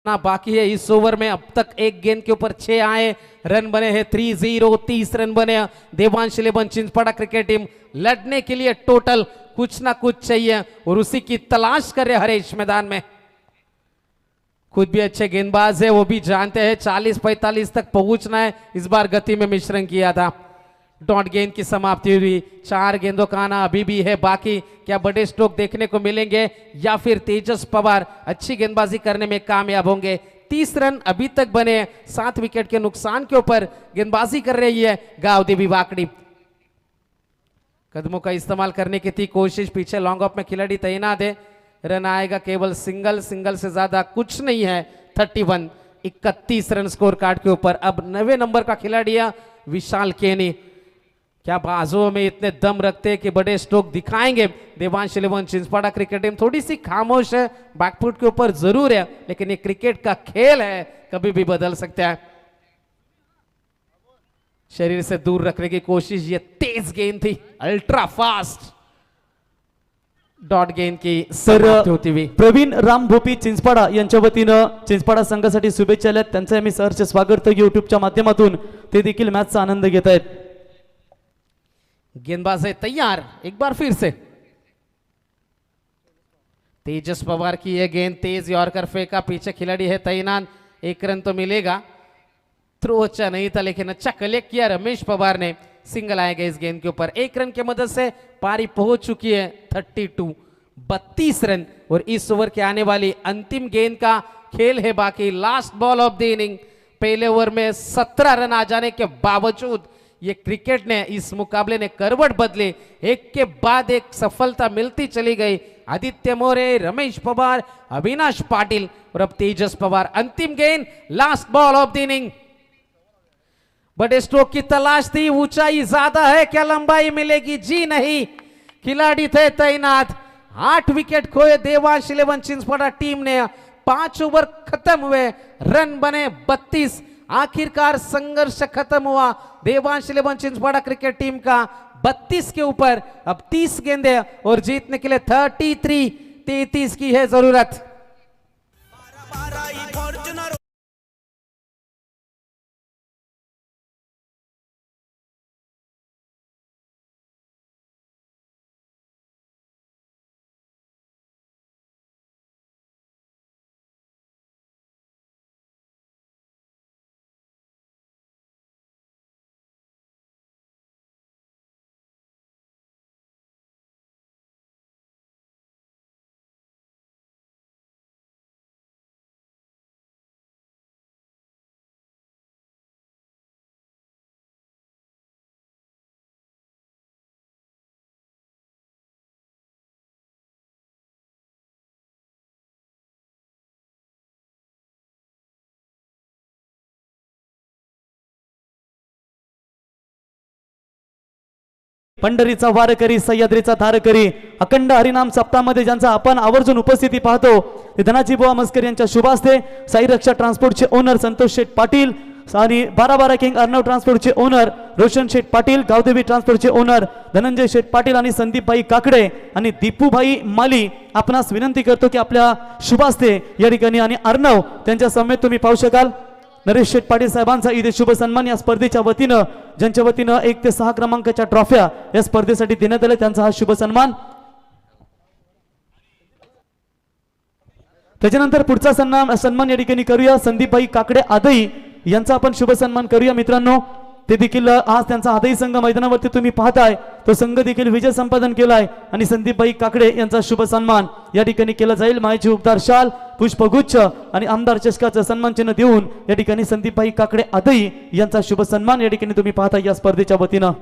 ना बाकी है इस ओवर में, अब तक एक गेंद के ऊपर 6 आए, रन बने हैं 3-0, 30 रन बने। देवांश 11 चिंचपाड़ा क्रिकेट टीम लड़ने के लिए टोटल कुछ ना कुछ चाहिए और उसी की तलाश कर रहे हरेश मैदान में। खुद भी अच्छे गेंदबाज है, वो भी जानते हैं 40-45 तक पहुंचना है। इस बार गति में मिश्रण किया था। डॉट गेंद की समाप्ति हुई, 4 गेंदों का आना अभी भी है बाकी। क्या बड़े स्ट्रोक देखने को मिलेंगे या फिर तेजस पवार अच्छी गेंदबाजी करने में कामयाब होंगे। 30 रन अभी तक बने, 7 विकेट के नुकसान के ऊपर गेंदबाजी कर रही है गांव देवी वाकड़ी। कदमों का इस्तेमाल करने की थी कोशिश, पीछे लॉन्ग ऑफ में खिलाड़ी तैनात है। रन आएगा केवल सिंगल से ज्यादा कुछ नहीं है। 31, 31 रन स्कोर कार्ड के ऊपर। अब 9वें नंबर का खिलाड़ी है विशाल केनी। क्या बाजुओं में इतने दम रखते हैं कि बड़े स्ट्रोक दिखाएंगे। देवांश 11 चिंचपाड़ा क्रिकेट टीम थोड़ी सी खामोश है, बैकफुट के ऊपर जरूर है, लेकिन ये क्रिकेट का खेल है, कभी भी बदल सकता है। शरीर से दूर रखने की कोशिश, ये तेज गेंद थी, अल्ट्रा फास्ट डॉट गेंद की समाप्ति होती हुई। प्रवीण राम भोपी चिंचपाड़ा यांच्या वतीनं चिंचपाड़ा संघासाठी शुभेच्छा आल्यात, त्यांचं आम्ही सहर्ष स्वागत करतो युट्यूबच्या माध्यमातून। ते देखील मॅचचा आनंद घेत आहेत। गेंदबाज है तैयार, एक बार फिर से तेजस पवार की यह गेंद तेज यॉर्कर फेंका, पीछे खिलाड़ी है तैनात, एक रन तो मिलेगा। थ्रो अच्छा नहीं था लेकिन अच्छा कलेक्ट किया रमेश पवार ने, सिंगल आएगा इस गेंद के ऊपर। एक रन की मदद से पारी पहुंच चुकी है 32 रन। और इस ओवर के आने वाली अंतिम गेंद का खेल है बाकी, last ball of the inning. पहले ओवर में 17 रन आ जाने के बावजूद ये क्रिकेट ने, इस मुकाबले ने करवट बदले, एक के बाद एक सफलता मिलती चली गई। आदित्य मोरे, रमेश पवार, अविनाश पाटिल और अब तेजस पवार। अंतिम गेंद, last ball of the inning. बड़े स्ट्रोक की तलाश थी, ऊंचाई ज्यादा है, क्या लंबाई मिलेगी? जी नहीं, खिलाड़ी थे तैनात। 8 विकेट खोए देवांश 11 चिंचपड़ा टीम ने। 5 ओवर खत्म हुए, रन बने 32। आखिरकार संघर्ष खत्म हुआ देवांश 11 चिंचपड़ा क्रिकेट टीम का 32 के ऊपर। अब 30 गेंदें और जीतने के लिए 33 की है जरूरत। पंढरीचा वारकरी, सह्याद्रीचा धारकरी, अखंड हरिनाम सप्ताहामध्ये ज्यांचा आपण आवर्जून उपस्थिती पाहतो ते धनाजी बुवा मस्कर यांच्या शुभ हस्ते साई रक्षा ट्रान्सपोर्टचे ओनर संतोष शेठ पाटील आणि 12 किंग अर्णव ट्रान्सपोर्टचे ओनर रोशन शेठ पाटील, गावदेवी ट्रान्सपोर्टचे ओनर धनंजय शेठ पाटील आणि संदीपभाई काकडे आणि दीपूभाई माली आपणास विनंती करतो की आपल्या शुभ हस्ते या ठिकाणी आणि अर्णव त्यांच्या समेत तुम्ही पाहू शकाल नरेश शेठ पाटील साहेबांचा इथे शुभ सन्मान या स्पर्धेच्या वतीनं, ज्यांच्या वतीनं 1 ते 6 क्रमांकाच्या ट्रॉफ्या या स्पर्धेसाठी देण्यात आल्या, त्यांचा हा शुभ सन्मान। त्याच्यानंतर पुढचा सन्मान या ठिकाणी करूया संदीपभाई काकडे आदई यांचा आपण शुभ सन्मान करूया मित्रांनो। ते देखील आज त्यांचा आदई संघ मैदानावरती तुम्ही पाहताय, तो संघ देखील विजय संपादन केलाय आणि संदीपभाई काकडे यांचा शुभ सन्मान या ठिकाणी केला जाईल। मायची उपदार शाल, पुष्पगुच्छ आणि आमदार चषकाचं सन्मान चिन्ह देऊन या ठिकाणी संदीपभाई काकडे आदई यांचा शुभ सन्मान या ठिकाणी तुम्ही पाहताय या स्पर्धेच्या वतीनं।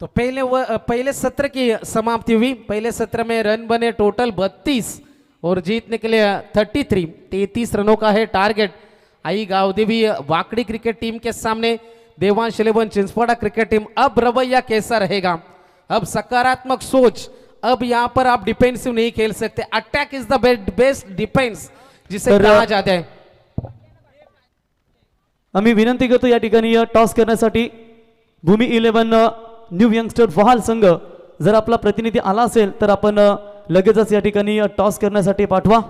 तो पहले सत्र की समाप्ति हुई। पहले सत्र में रन बने टोटल 32 और जीतने के लिए 33 रनों का है टारगेट। आई गावदेवी वाकड़ी क्रिकेट टीम के सामने देवांश 11 चिंचपड़ा क्रिकेट टीम। अब रवैया कैसा रहेगा? अब सकारात्मक सोच, अब यहाँ पर आप डिफेंसिव नहीं खेल सकते, attack is the best defence जिसे कहा जाता है। आम्ही विनंती करतो या ठिकाणी टॉस करण्यासाठी भूमी 11 न्यू यंगस्टर वहाल संघ, जर आपला प्रतिनिधी आला असेल तर आपण लगेचच या ठिकाणी टॉस करण्यासाठी पाठवा।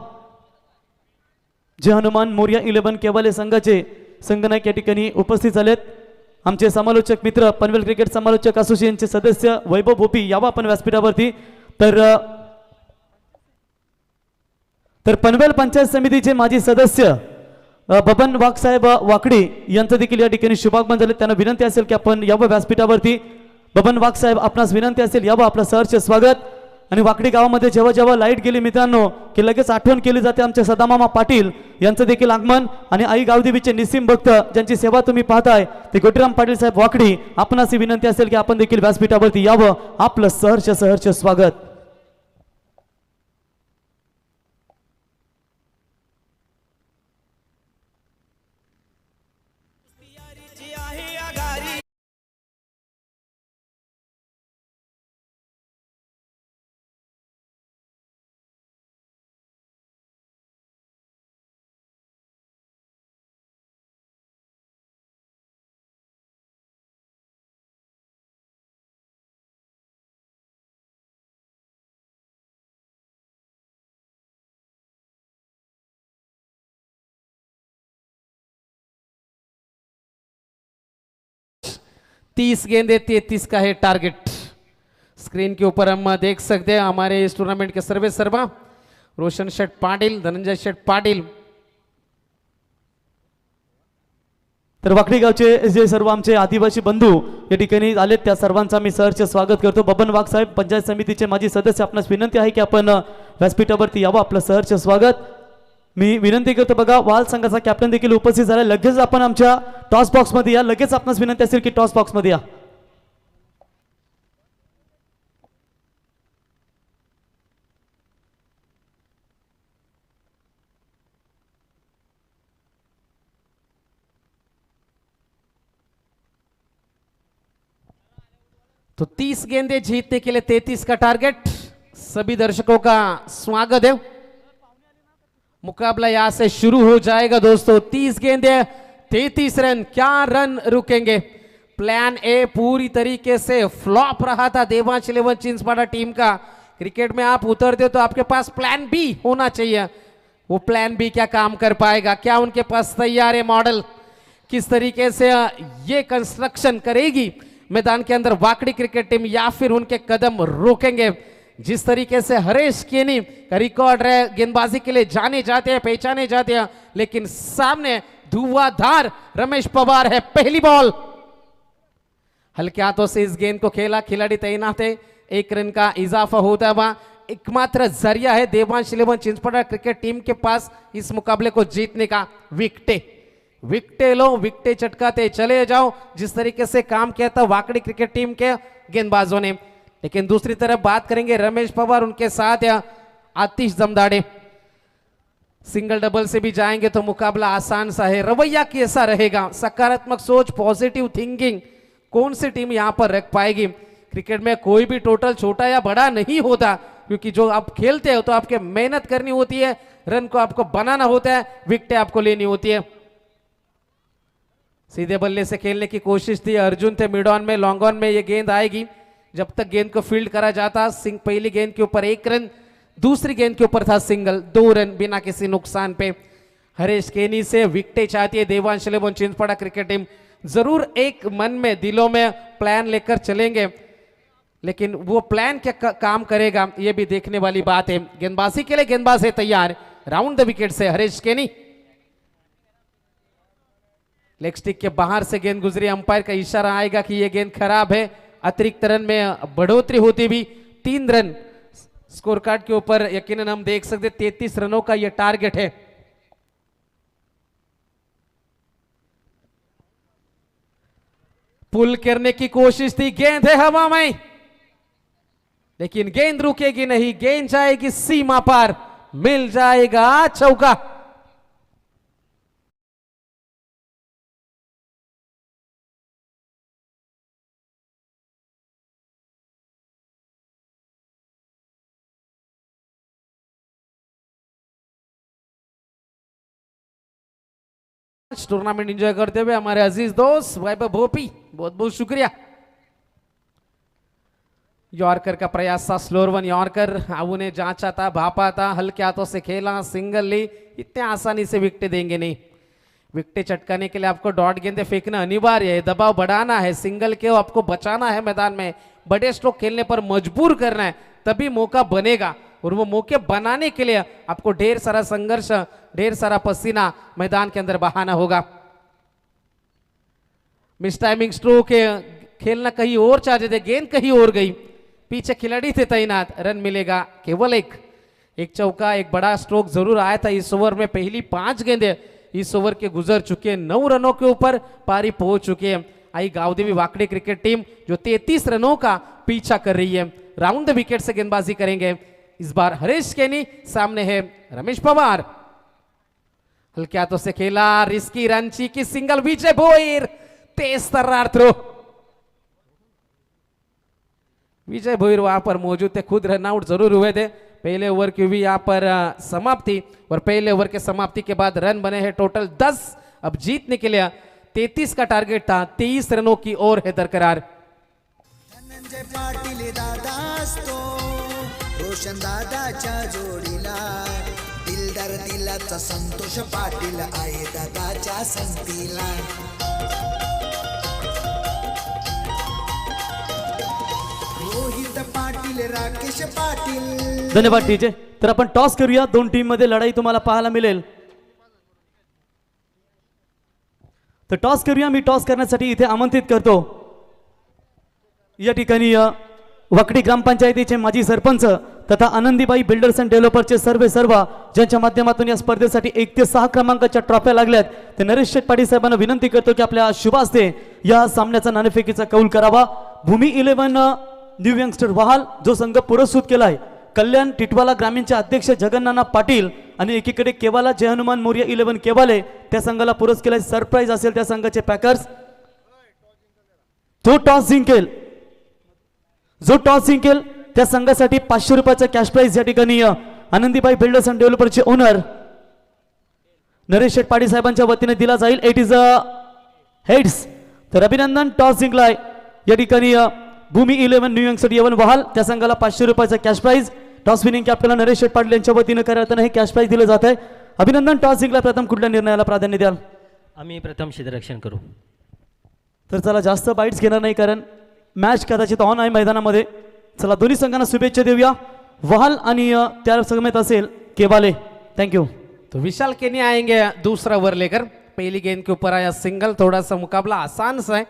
जे हनुमान मोर्या 11 केवाले संघाचे संघनायक या ठिकाणी उपस्थित झालेत। आमचे समालोचक मित्र पनवेल क्रिकेट समालोचक असोसिएशनचे सदस्य वैभव भोपी यावा आपण व्यासपीठावरती। तर पनवेल पंचायत समितीचे माजी सदस्य बबन वाघसाहेब वाकडी यांचं देखील या ठिकाणी शुभागमन झाले। त्यांना विनंती असेल की आपण यावं व्यासपीठावरती। बबन वाघसाहेब आपणास विनंती असेल यावं, आपलं सहर्ष स्वागत। आणि वाकडी गावामध्ये जेव्हा जेव्हा लाईट गेली मित्रांनो की लगेच आठवण केली जाते आमचे सदामामा पाटील यांचं देखील आगमन। आणि आई गावदेवीचे निस्सिम भक्त ज्यांची सेवा तुम्ही पाहताय ते गोटीराम पाटील साहेब वाकडी, आपणास विनंती असेल की आपण देखील व्यासपीठावरती यावं, आपलं सहर्ष स्वागत। 30 गेंदे 33 का है टारगेट। स्क्रीन के ऊपर हम देख सकते हैं हमारे इस टूर्नामेंट के सर्वे सर्वा रोशन शेठ पाटील, धनंजय शेठ पाटील। तर वाकडी गावचे जे सर्व आमचे आदिवासी बंधू या ठिकाणी आलेत त्या सर्वांचा मी सहर्ष स्वागत करतो। बबन वाघ साहेब पंचायत समितीचे माजी सदस्य, आपणास विनंती आहे की आपण व्यासपीठावरती यावं। आपलं सहर्ष स्वागत मी विनंती करतो। बघा वाल संघाचा कॅप्टन देखील उपस्थित झाला। लगेच आपण आमच्या टॉस बॉक्स मध्ये या। लगेच आपणास विनंती असेल की टॉस बॉक्स मध्ये या। तो 30 गेंदे जीतने के लिए 33 का टारगेट। सभी दर्शकों का स्वागत है। मुकाबला यहां से शुरू हो जाएगा दोस्तों। 30 गेंदे 33 रन, क्या रन रुकेंगे। प्लान ए पूरी तरीके से फ्लॉप रहा था देवांश इलेवन चिंचपाड़ा टीम का। क्रिकेट में आप उतरते हो तो आपके पास प्लान बी होना चाहिए। वो प्लान बी क्या काम कर पाएगा, क्या उनके पास तैयार है मॉडल, किस तरीके से ये कंस्ट्रक्शन करेगी मैदान के अंदर वाकड़ी क्रिकेट टीम, या फिर उनके कदम रोकेंगे। जिस तरीके से हरेश केनी का रिकॉर्ड है गेंदबाजी के लिए जाने जाते हैं, पहचाने जाते हैं, लेकिन सामने धुआंधार रमेश पवार है। पहली बॉल हल्के हाथों से इस गेंद को खेला, खिलाड़ी तैनात है। 1 रन का इजाफा होता हुआ एकमात्र जरिया है Devansh eleven Chinchpada cricket team के पास इस मुकाबले को जीतने का। विकटे लो, विकटे चटकाते चले जाओ, जिस तरीके से काम किया था वाकड़ी क्रिकेट टीम के गेंदबाजों ने। लेकिन दूसरी तरफ बात करेंगे रमेश पवार, उनके साथ या आतिश जमदाड़े सिंगल डबल से भी जाएंगे तो मुकाबला आसान सा है। रवैया कैसा रहेगा, सकारात्मक सोच, पॉजिटिव थिंकिंग कौन सी टीम यहां पर रख पाएगी। क्रिकेट में कोई भी टोटल छोटा या बड़ा नहीं होता, क्योंकि जो आप खेलते हो तो आपके मेहनत करनी होती है, रन को आपको बनाना होता है, विकेट आपको लेनी होती है। सीधे बल्ले से खेलने की कोशिश थी, अर्जुन थे मिड ऑन में, लॉन्ग ऑन में ये गेंद आएगी। जब तक गेंद को फील्ड करा जाता, सिंह पहली गेंद के ऊपर 1 रन, दूसरी गेंद के ऊपर था सिंगल, 2 रन बिना किसी नुकसान पे। हरेश केनी से विकेटें चाहती है Devansh eleven Chinchpada cricket team. जरूर एक मन में दिलों में प्लान लेकर चलेंगे, लेकिन वो प्लान क्या काम करेगा ये भी देखने वाली बात है। गेंदबाजी के लिए गेंदबाज है तैयार, राउंड द विकेट से हरेश केनी। लेग स्टिक के बाहर से गेंद गुजरी, अंपायर का इशारा आएगा कि यह गेंद खराब है। अतिरिक्त रन में बढ़ोतरी होती भी 3 रन स्कोर कार्ड के ऊपर यकीनन हम देख सकते। 33 रनों का यह टारगेट है। पुल करने की कोशिश थी, गेंद है हवा में, लेकिन गेंद रुकेगी नहीं, गेंद जाएगी सीमा पार, मिल जाएगा चौका। टूर्नामेंट एंजॉय करते हुए हमारे अजीज दोस्त वैभव भोपी, बहुत बहुत शुक्रिया। यॉर्कर का प्रयास था, स्लोअर वन यॉर्कर, उन्हें जांचा था, भापा था, हल्के हाथों से खेला, सिंगल ली। इतने आसानी से विकेट देंगे नहीं। विकेट चटकाने के लिए आपको डॉट गेंदे फेंकना अनिवार्य है, दबाव बढ़ाना है, सिंगल के आपको बचाना है, मैदान में बड़े स्ट्रोक खेलने पर मजबूर करना है, तभी मौका बनेगा। और वो मौके बनाने के लिए आपको ढेर सारा संघर्ष, ढेर सारा पसीना मैदान के अंदर बहाना होगा। मिस टाइमिंग स्ट्रोक खेलना कहीं और चाहते थे, गेंद कहीं और गई, पीछे खिलाड़ी थे तैनात, रन मिलेगा केवल एक चौका। एक बड़ा स्ट्रोक जरूर आया था इस ओवर में। पहली 5 गेंदें इस ओवर के गुजर चुके हैं, 9 रनों के ऊपर पारी पहुंच चुके हैं। आई गावदेवी वाकड़ी क्रिकेट टीम जो 33 रनों का पीछा कर रही है। राउंड द विकेट से गेंदबाजी करेंगे इस बार हरेश केनी, सामने है रमेश पवार। हल्के हाथों से खेला, रिस्की रंची की सिंगल, विजय भोईर तेज तर्रार थ्रो। विजय भोईर वहां पर मौजूद थे, खुद रन आउट जरूर हुए थे। पहले ओवर की भी यहां पर समाप्ति, और पहले ओवर के समाप्ति के बाद रन बने हैं टोटल 10। अब जीतने के लिए 33 का टारगेट था, 23 रनों की ओर है दरकरार। धनंजय पाटील दादा असतो रोशन दादाच्या जोडीला, दिलदार दिलाचा संतोष पाटील आहे दादाच्या संगतीला। राकेश पाटील. धन्यवाद टीजे. तर आपण टॉस करूया. दोन टीम मध्ये लढाई तुम्हाला पाहायला मिळेल. तर टॉस करूया. मी टॉस करण्यासाठी इथे आमंत्रित करतो या ठिकाणी वाकडी ग्रामपंचायतीचे माजी सरपंच तथा आनंदीबाई बिल्डर्स अँड डेव्हलपरचे सर्व ज्यांच्या माध्यमातून या स्पर्धेसाठी 1 ते 6 क्रमांकाच्या ट्रॉफ्या लागल्यात ते नरेश शेठ पाटील साहेबांना विनंती करतो की आपल्या शुभ हस्ते या सामन्याचा नाणेफेकीचा कौल करावा. भूमी 11 न्यू यंगस्टर वहाल जो संघ पुरस्कृत केलाय कल्याण टिटवाला ग्रामीणचे अध्यक्ष जगन्नाना पाटील आणि एकीकडे केवाला जय हनुमान मोर्या 11 केवाले त्या संघाला पुरस्कृत केलाय. सरप्राईज असेल त्या संघाचे पॅकर्स. जो टॉस जिंकेल त्या संघासाठी 500 रुपयाचा कॅश प्राइज या ठिकाणी आनंदीबाई बिल्डर्स अँड डेव्हलपरचे ओनर नरेश शेठ पाटील साहेबांच्या वतीने दिला जाईल. It is heads. तर अभिनंदन. टॉस जिंकलाय या ठिकाणी भूमी 11 न्यू यंगस्टर 11 वहाल त्या संघाला 500 रुपयाचा cash prize. Toss winning captain Naresh Sheth Patil यांच्या वतीने करताना हे कॅश प्राइज दिलं जात आहे. अभिनंदन. टॉस जिंकला. प्रथम कुठल्या निर्णयाला प्राधान्य द्याल? आम्ही प्रथम क्षेत्ररक्षण करू. तर चला जास्त बाईट्स घेणार नाही कारण मॅच कदाचित ऑन आहे मैदानामध्ये. चला दोन्ही संघांना शुभेच्छा देऊया. वहाल आणि त्या समेत असेल केवाले. Thank you. तो विशाल केनी आएंगे दूसरा ओवर लेकर. पहली गेंद के ऊपर आया सिंगल. थोड़ा सा मुकाबला आसान सा है.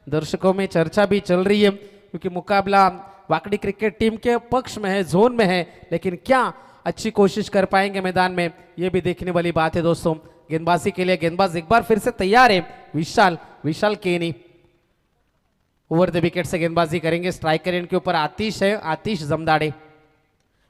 दर्शकों में चर्चा भी चल रही है क्योंकि मुकाबला वाकड़ी क्रिकेट टीम के पक्ष में है, जोन में है, लेकिन क्या अच्छी कोशिश कर पाएंगे मैदान में, ये भी देखने वाली बात है दोस्तों. गेंदबाजी के लिए गेंदबाज एक बार फिर से तैयार है. विशाल केनी ओवर द विकेट से गेंदबाजी करेंगे. स्ट्राइकर एंड के ऊपर आतिश है, आतिश जमदाड़े.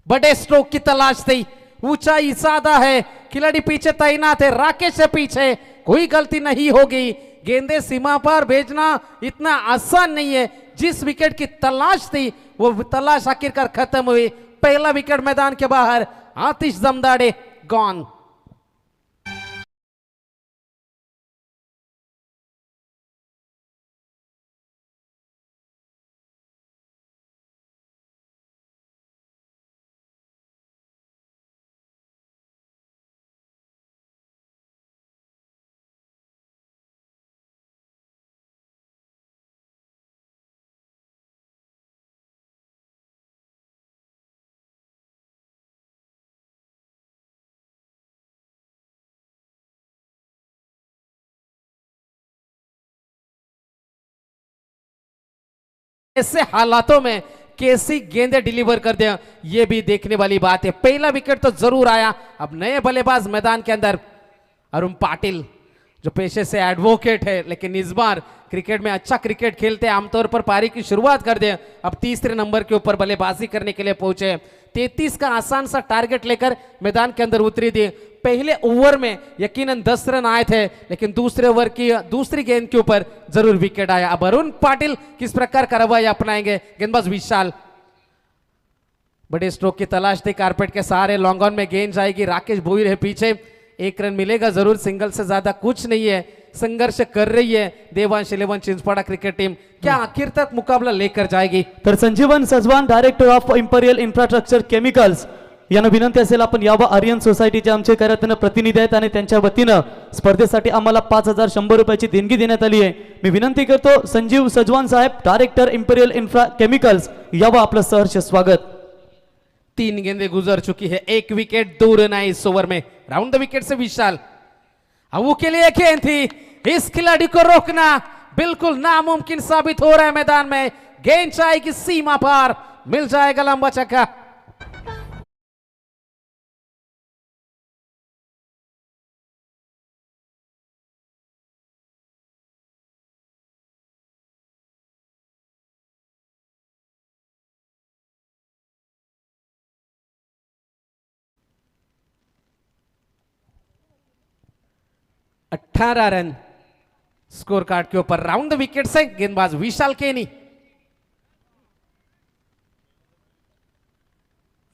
बड़े स्ट्रोक की तलाश थी. ऊंचाई ज्यादा है. खिलाड़ी पीछे तैनात है. राकेश से पीछे कोई गलती नहीं होगी. गेंदे सीमा पर भेजना इतना आसान नहीं है. जिस विकेट की तलाश थी वो तलाश आखिरकार खत्म हुई. पहला विकेट मैदान के बाहर. आतिश जमदाड़े गॉन. ऐसे हालातों में कैसी गेंदें डिलीवर कर दे ये भी देखने वाली बात है. पहला विकेट तो जरूर आया. अब नए बल्लेबाज मैदान के अंदर अरुण पाटिल जो पेशे से एडवोकेट है लेकिन इस बार क्रिकेट में अच्छा क्रिकेट खेलते हैं. आमतौर पर पारी की शुरुआत कर दे. अब तीसरे नंबर के ऊपर बल्लेबाजी करने के लिए पहुंचे. 33 का आसान सा टारगेट लेकर मैदान के अंदर उतरी थी. पहले ओवर में यकीनन 10 रन आए थे लेकिन दूसरे ओवर की दूसरी गेंद के ऊपर जरूर विकेट आया. अब अरुण पाटिल किस प्रकार कार्रवाई अपनाएंगे. गेंदबाज विशाल बड़े स्ट्रोक की तलाश थी. कारपेट के सहारे लॉन्ग ऑन में गेंद जाएगी. राकेश भोईर है पीछे. 1 रन मिलेगा जरूर. सिंगल से ज्यादा कुछ नहीं है. संघर्ष कर रही है देवांश 11 चिंचपाड़ा क्रिकेट टीम. क्या आखिर तक मुकाबला लेकर जाएगी. तर Sanjeevan Sajwan director of imperial infrastructure chemicals यांना विनंती असेल आपण यावं. आर्यन सोसायटीचे आमचे कार्यरत प्रतिनिधी आहेत आणि त्यांच्या वतीनं स्पर्धेसाठी आम्हाला 5100 रुपयाची देणगी देण्यात आली आहे. मी विनंती करतो संजीव सजवान साहेब डायरेक्टर इंपरियल इन्फ्रा केमिकल्स यावं. आपलं सहर्ष स्वागत. 3 गेंदें गुजर चुकी है. 1 विकेट 2 रन आए इस ओवर में. राउंड द विकेट से विशाल. अब के लिए गेंद थी. इस खिलाड़ी को रोकना बिल्कुल नामुमकिन साबित हो रहा है मैदान में. गेंद जाएगी सीमा पार. मिल जाएगा लंबा छक्का. अठारह रन स्कोर कार्ड के ऊपर. राउंड द विकेट से गेंदबाज विशाल केनी.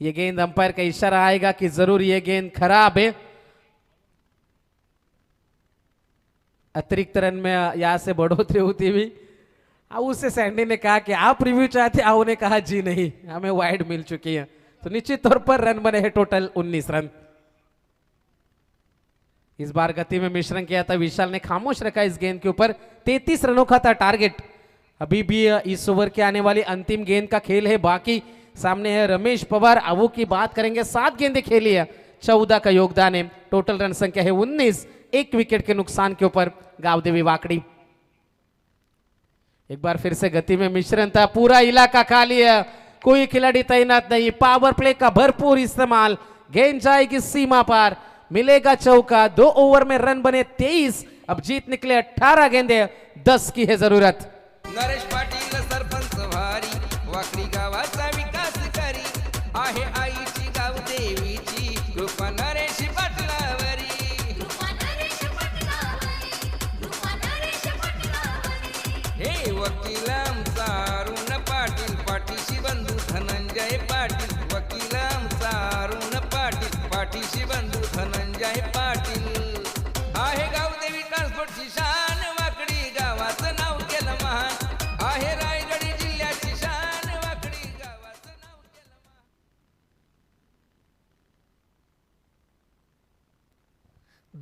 ये गेंद अंपायर का इशारा आएगा कि जरूर ये गेंद खराब है. अतिरिक्त रन में यहां से बढ़ोतरी होती हुई. उससे सैंडी ने कहा कि आप रिव्यू चाहते. आओ ने कहा जी नहीं, हमें वाइड मिल चुकी है. तो निश्चित तौर पर रन बने हैं टोटल 19 रन. इस बार गति में मिश्रण किया था. विशाल ने खामोश रखा इस गेंद के ऊपर. 33 रनों का था टारगेट. अभी भी इस ओवर के आने वाली अंतिम गेंद का खेल है बाकी. सामने है रमेश पवार। आवू की बात करेंगे, 7 गेंदें खेली है, 14 का योगदान है, टोटल रन संख्या है 19, 1 विकेट के नुकसान के ऊपर गावदेवी वाकड़ी। एक बार फिर से गति में मिश्रण था, पूरा इलाका खाली है, कोई खिलाड़ी तैनात नहीं, पावर प्ले का भरपूर इस्तेमाल, गेंद जाएगी सीमा पार, मिलेगा चौका। 2 ओवर में रन बने 23, अब जीत निकले 18 गेंदे, 10 की है जरूरत। नरेश पाटील सरपंच भारी, वाकडी गावाचा विकास करी, आहे आईची गाव देवीची कृपा नरेश पाटलावरी। हे वकील आमचा अरुण पाटील, पाठीशी बंधू धनंजय पाटील, वकील आमचा अरुण पाटील, पाठीशी बंधू धनंजय पाटील। आहे गावदेवी ट्रान्सपोर्टची शान, वाकडी गावाचं नाव केलं महान, आहे रायगड जिल्ह्याची शान, वाकडी गावाचं नाव केलं महान।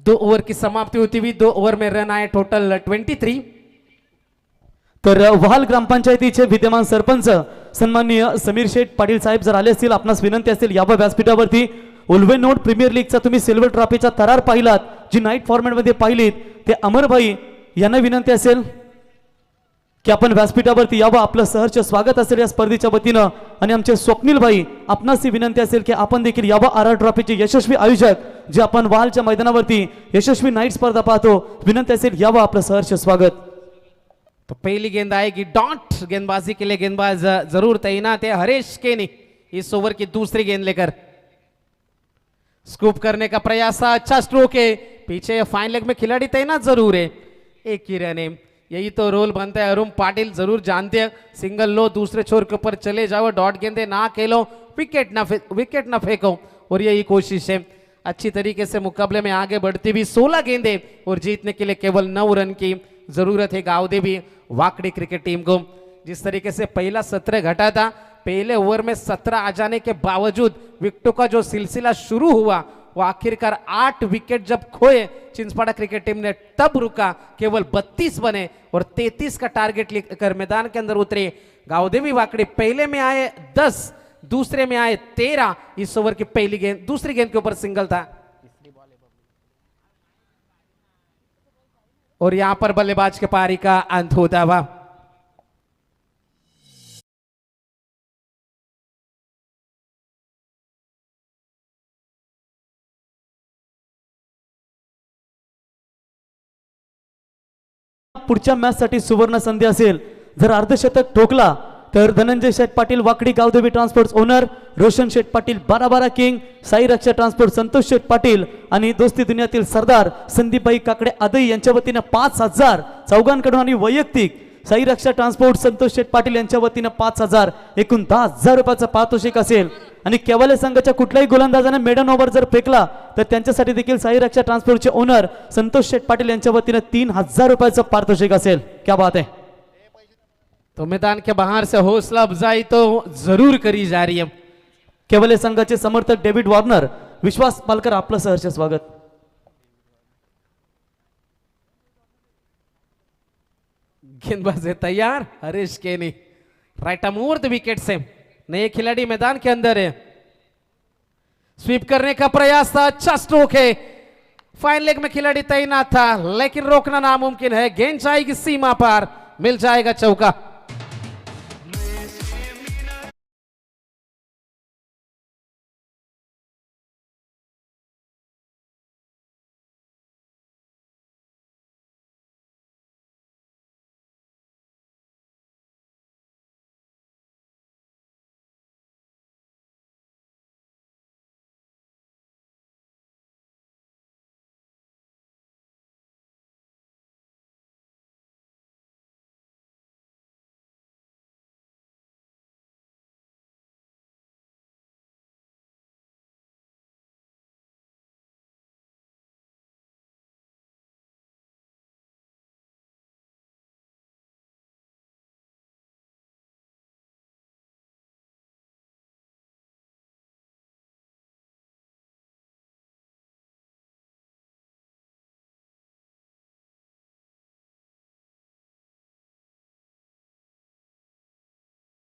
2 ओवर की समाप्ति होती हुई 2 ओवर में रन आए टोटल 23। तर वहाल ग्रामपंचायतीचे विद्यमान सरपंच सन्माननीय समीर शेठ पाटील साहेब जर आले असतील, आपणास विनंती असेल यावं व्यासपीठावरती। उल्वेनोड प्रीमियर लीगचा तुम्ही सिल्वर ट्रॉफीचा थरार पाहिलात, जी नाईट फॉर्मॅटमध्ये पाहिलीत, ते अमरभाई यांना विनंती असेल की आपण व्यासपीठावरती यावं, आपलं सहर्ष स्वागत असेल या स्पर्धेच्या वतीनं। आणि आमचे स्वप्नील भाई, आपणास ही विनंती असेल की आपण देखील यावं, आर ट्रॉफीचे यशस्वी आयोजक जे आपण वहालच्या मैदानावरती यशस्वी नाईट स्पर्धा पाहतो, विनंती असेल यावं, आपलं सहर्ष स्वागत। तो पहली गेंद आएगी डॉट, गेंदबाजी के लिए गेंदबाज जरूर तैनात है हरीश केनी, इस ओवर की दूसरी गेंद लेकर स्कूप करने का प्रयास, अच्छा स्ट्रोक है, पीछे फाइन लेग में खिलाड़ी तैनात जरूर है, एक ही रन है, यही तो रोल बनता है। अरुण पाटिल जरूर जानते हैं, सिंगल लो दूसरे छोर के ऊपर चले जाओ, डॉट गेंदे ना खेलो, विकेट ना फेंको, और यही कोशिश है। अच्छी तरीके से मुकाबले में आगे बढ़ती हुई 16 गेंदे और जीतने के लिए केवल 9 रन की जरूरत है गावदेवी वाकड़ी क्रिकेट टीम को। जिस तरीके से पहला सत्र घटा था, पहले ओवर में 17 आ जाने के बावजूद विकेटों का जो सिलसिला शुरू हुआ, वो आखिरकार 8 विकेट जब खोए चिंचपाड़ा क्रिकेट टीम ने, तब रुका, केवल 32 बने और 33 का टारगेट लेकर मैदान के अंदर उतरे गावदेवी वाकड़ी। पहले में आए 10, दूसरे में आए 13, इस ओवर की पहली गेंद, दूसरी गेंद के ऊपर सिंगल था, और यहां पर बल्लेबाज के पारी का अंत होता हुआ। पुढच्या मॅच साठी सुवर्ण संधी असेल, जर अर्धशतक ठोकला तर धनंजय शेठ पाटील वाकडी गावदेवी ट्रान्सपोर्ट ओनर, रोशन शेठ पाटील 12-12 किंग, साई रक्षा ट्रान्सपोर्ट संतोष शेठ पाटील आणि दोस्ती दुनियातील सरदार संदीपभाई काकडे आदई यांच्या वतीने 5000 चौघांकडून आणि वैयक्तिक साई रक्षा ट्रान्सपोर्ट संतोष शेठ पाटील यांच्या वतीने 5000, एकूण 10,000 रुपयाचा पारितोषिक असेल। आणि केवले संघाच्या कुठल्याही गोलंदाजाने मेडन ओव्हर जर फेकला तर त्यांच्यासाठी देखील साई रक्षा ट्रान्सपोर्टचे ओनर संतोष शेठ पाटील यांच्या वतीने 3000 रुपयाचं पारितोषिक असेल। क्या बात है। तो मैदान के बाहर से हौसला अफजाई तो जरूर करी जा रही है। केवले संघाचे समर्थक डेव्हिड वॉर्नर, विश्वास पालकर, आपलं सहर्ष स्वागत। गेंदबाज है तैयार, हरीश केनी, right arm over the wicket से, नए खिलाड़ी मैदान के अंदर है, स्वीप करने का प्रयास था, अच्छा स्ट्रोक है, फाइन लेग में खिलाड़ी तैनात था, लेकिन रोकना नामुमकिन है, गेंद जाएगी सीमा पार, मिल जाएगा चौका।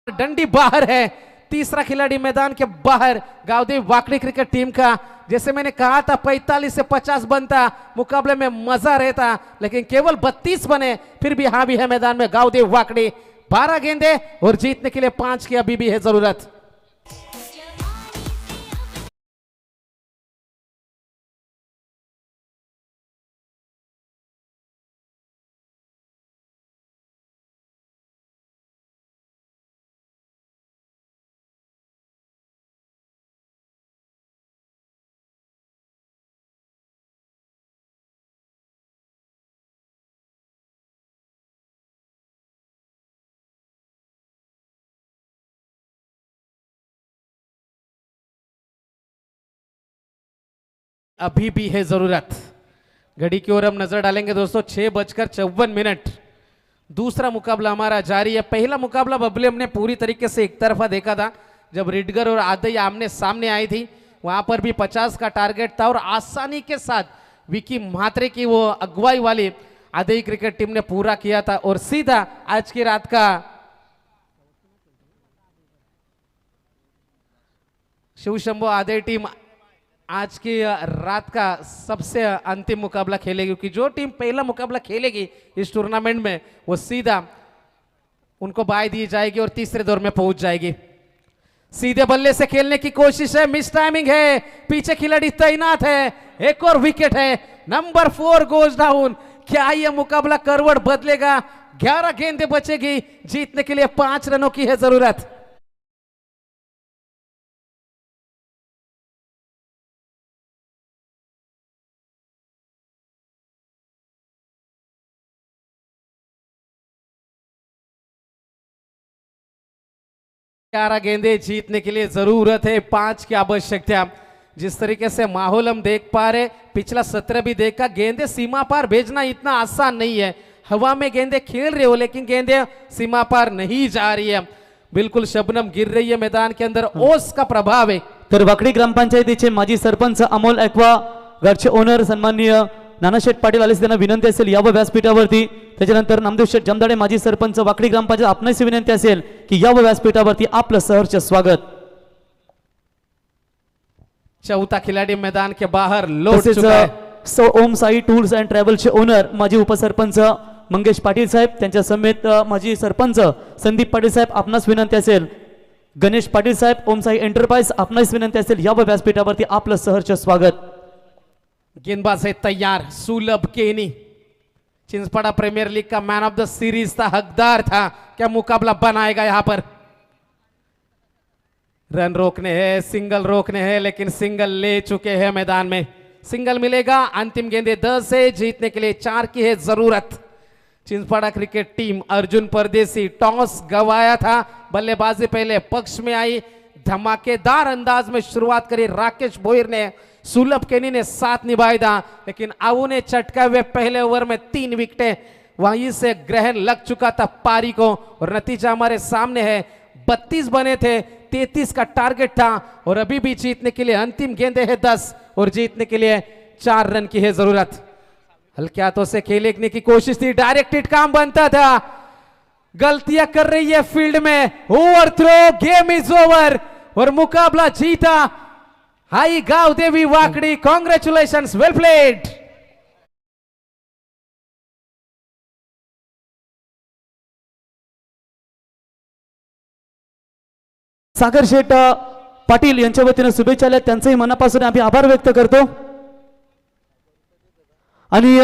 डंडी बाहर है, तीसरा खिलाड़ी मैदान के बाहर गावदेवी वाकड़ी क्रिकेट टीम का। जैसे मैंने कहा था 45 से 50 बनता मुकाबले में मजा रहता, लेकिन केवल 32 बने, फिर भी हाँ भी है मैदान में गावदेवी वाकड़ी। 12 गेंदे और जीतने के लिए 5 की अभी भी है जरूरत। अभी भी है जरूरत। घड़ी की ओर हम नजर डालेंगे दोस्तों, 6:54। दूसरा मुकाबला हमारा जारी है। पहला मुकाबला बबले हमने पूरी तरीके से एक तरफा देखा था, जब रिडगर और आदई आमने सामने आई थी। वहां पर भी 50 का टारगेट था और आसानी के साथ विकी म्हात्रे की वो अगुवाई वाली आदई क्रिकेट टीम ने पूरा किया था। और सीधा आज की रात का शिवशंभो आदई टीम आज की रात का सबसे अंतिम मुकाबला खेलेगी, क्योंकि जो टीम पहला मुकाबला खेलेगी इस टूर्नामेंट में वो सीधा उनको बाय दी जाएगी और तीसरे दौर में पहुंच जाएगी। सीधे बल्ले से खेलने की कोशिश है, मिस टाइमिंग है, पीछे खिलाड़ी तैनात है, एक और विकेट है। Number 4 goes down. क्या यह मुकाबला करवट बदलेगा? 11 गेंदें बचेगी, जीतने के लिए 5 रनों की है जरूरत। ग्यारह गेंदे जीतने के लिए जरूरत है 5 की आवश्यकता। जिस तरीके से माहौल हम देख पा रहे, पिछला 17 भी देखा, गेंदे सीमा पार भेजना इतना आसान नहीं है। हवा में गेंदे खेल रहे हो लेकिन गेंदे सीमा पार नहीं जा रही है। बिल्कुल शबनम गिर रही है मैदान के अंदर, ओस का प्रभाव है। तर वाकडी ग्रामपंचायतीचे माजी सरपंच अमोल एक्वा, घरचे ओनर सन्माननीय नानाशेठ पाटील आले, त्यांना विनंती असेल यावं व्यासपीठावरती। त्याच्यानंतर नामदेव शेठ जमदाडे माजी सरपंच वाकडी ग्रामपंचायत, आपणास विनंती असेल की यावं व्यासपीठावरती, आपलं सहर्ष स्वागत। चौथा खिलाड़ी मैदान के बाहर लौट चुका है। ओम साई टूर्स अँड ट्रॅव्हल्सचे ओनर माजी उपसरपंच मंगेश पाटील साहेब, त्यांच्या समेत माजी सरपंच संदीप पाटील साहेब, आपणास विनंती असेल गणेश पाटील साहेब ओम साई एंटरप्राइज, आपणास विनंती असेल यावं व्यासपीठावरती, आपलं सहर्ष स्वागत। गेंदबाज है तैयार, सुलभ केनी, चिंचपाड़ा प्रीमियर लीग का मैन ऑफ द सीरीज था, हकदार था। क्या मुकाबला बनाएगा यहां पर? रन रोकने हैं, सिंगल रोकने हैं, लेकिन सिंगल ले चुके हैं मैदान में। सिंगल मिलेगा। अंतिम गेंदे 10 है, जीतने के लिए 4 की है जरूरत। चिंचपाड़ा क्रिकेट टीम अर्जुन परदेसी टॉस गवाया था, बल्लेबाजी पहले पक्ष में आई, धमाकेदार अंदाज में शुरुआत करी राकेश भोईर ने, सुलभ केनी ने साथ निभाया था, लेकिन आवू ने चटका हुए पहले ओवर में 3 विकेटें, वहीं से ग्रहण लग चुका था पारी को। और नतीजा हमारे सामने है, 32 बने थे, 33 का टारगेट था और अभी भी जीतने के लिए अंतिम गेंदे है 10 और जीतने के लिए 4 रन की है जरूरत। हल्के हाथों से खेलने की कोशिश थी, डायरेक्टेड काम बनता था, गलतियां कर रही है फील्ड में, over throw, game is over और मुकाबला जीता हाई Gavdevi Wakdi. Congratulations, well played. Sagar Sheth Patil यांच्या वतीने शुभेच्छा आल्या, त्यांचेही मनापासून आम्ही आभार व्यक्त करतो। आणि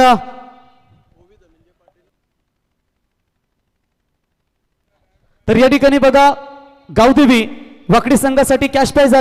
तर या ठिकाणी बघा गावदेवी वाकडी संघासाठी कॅश प्राइज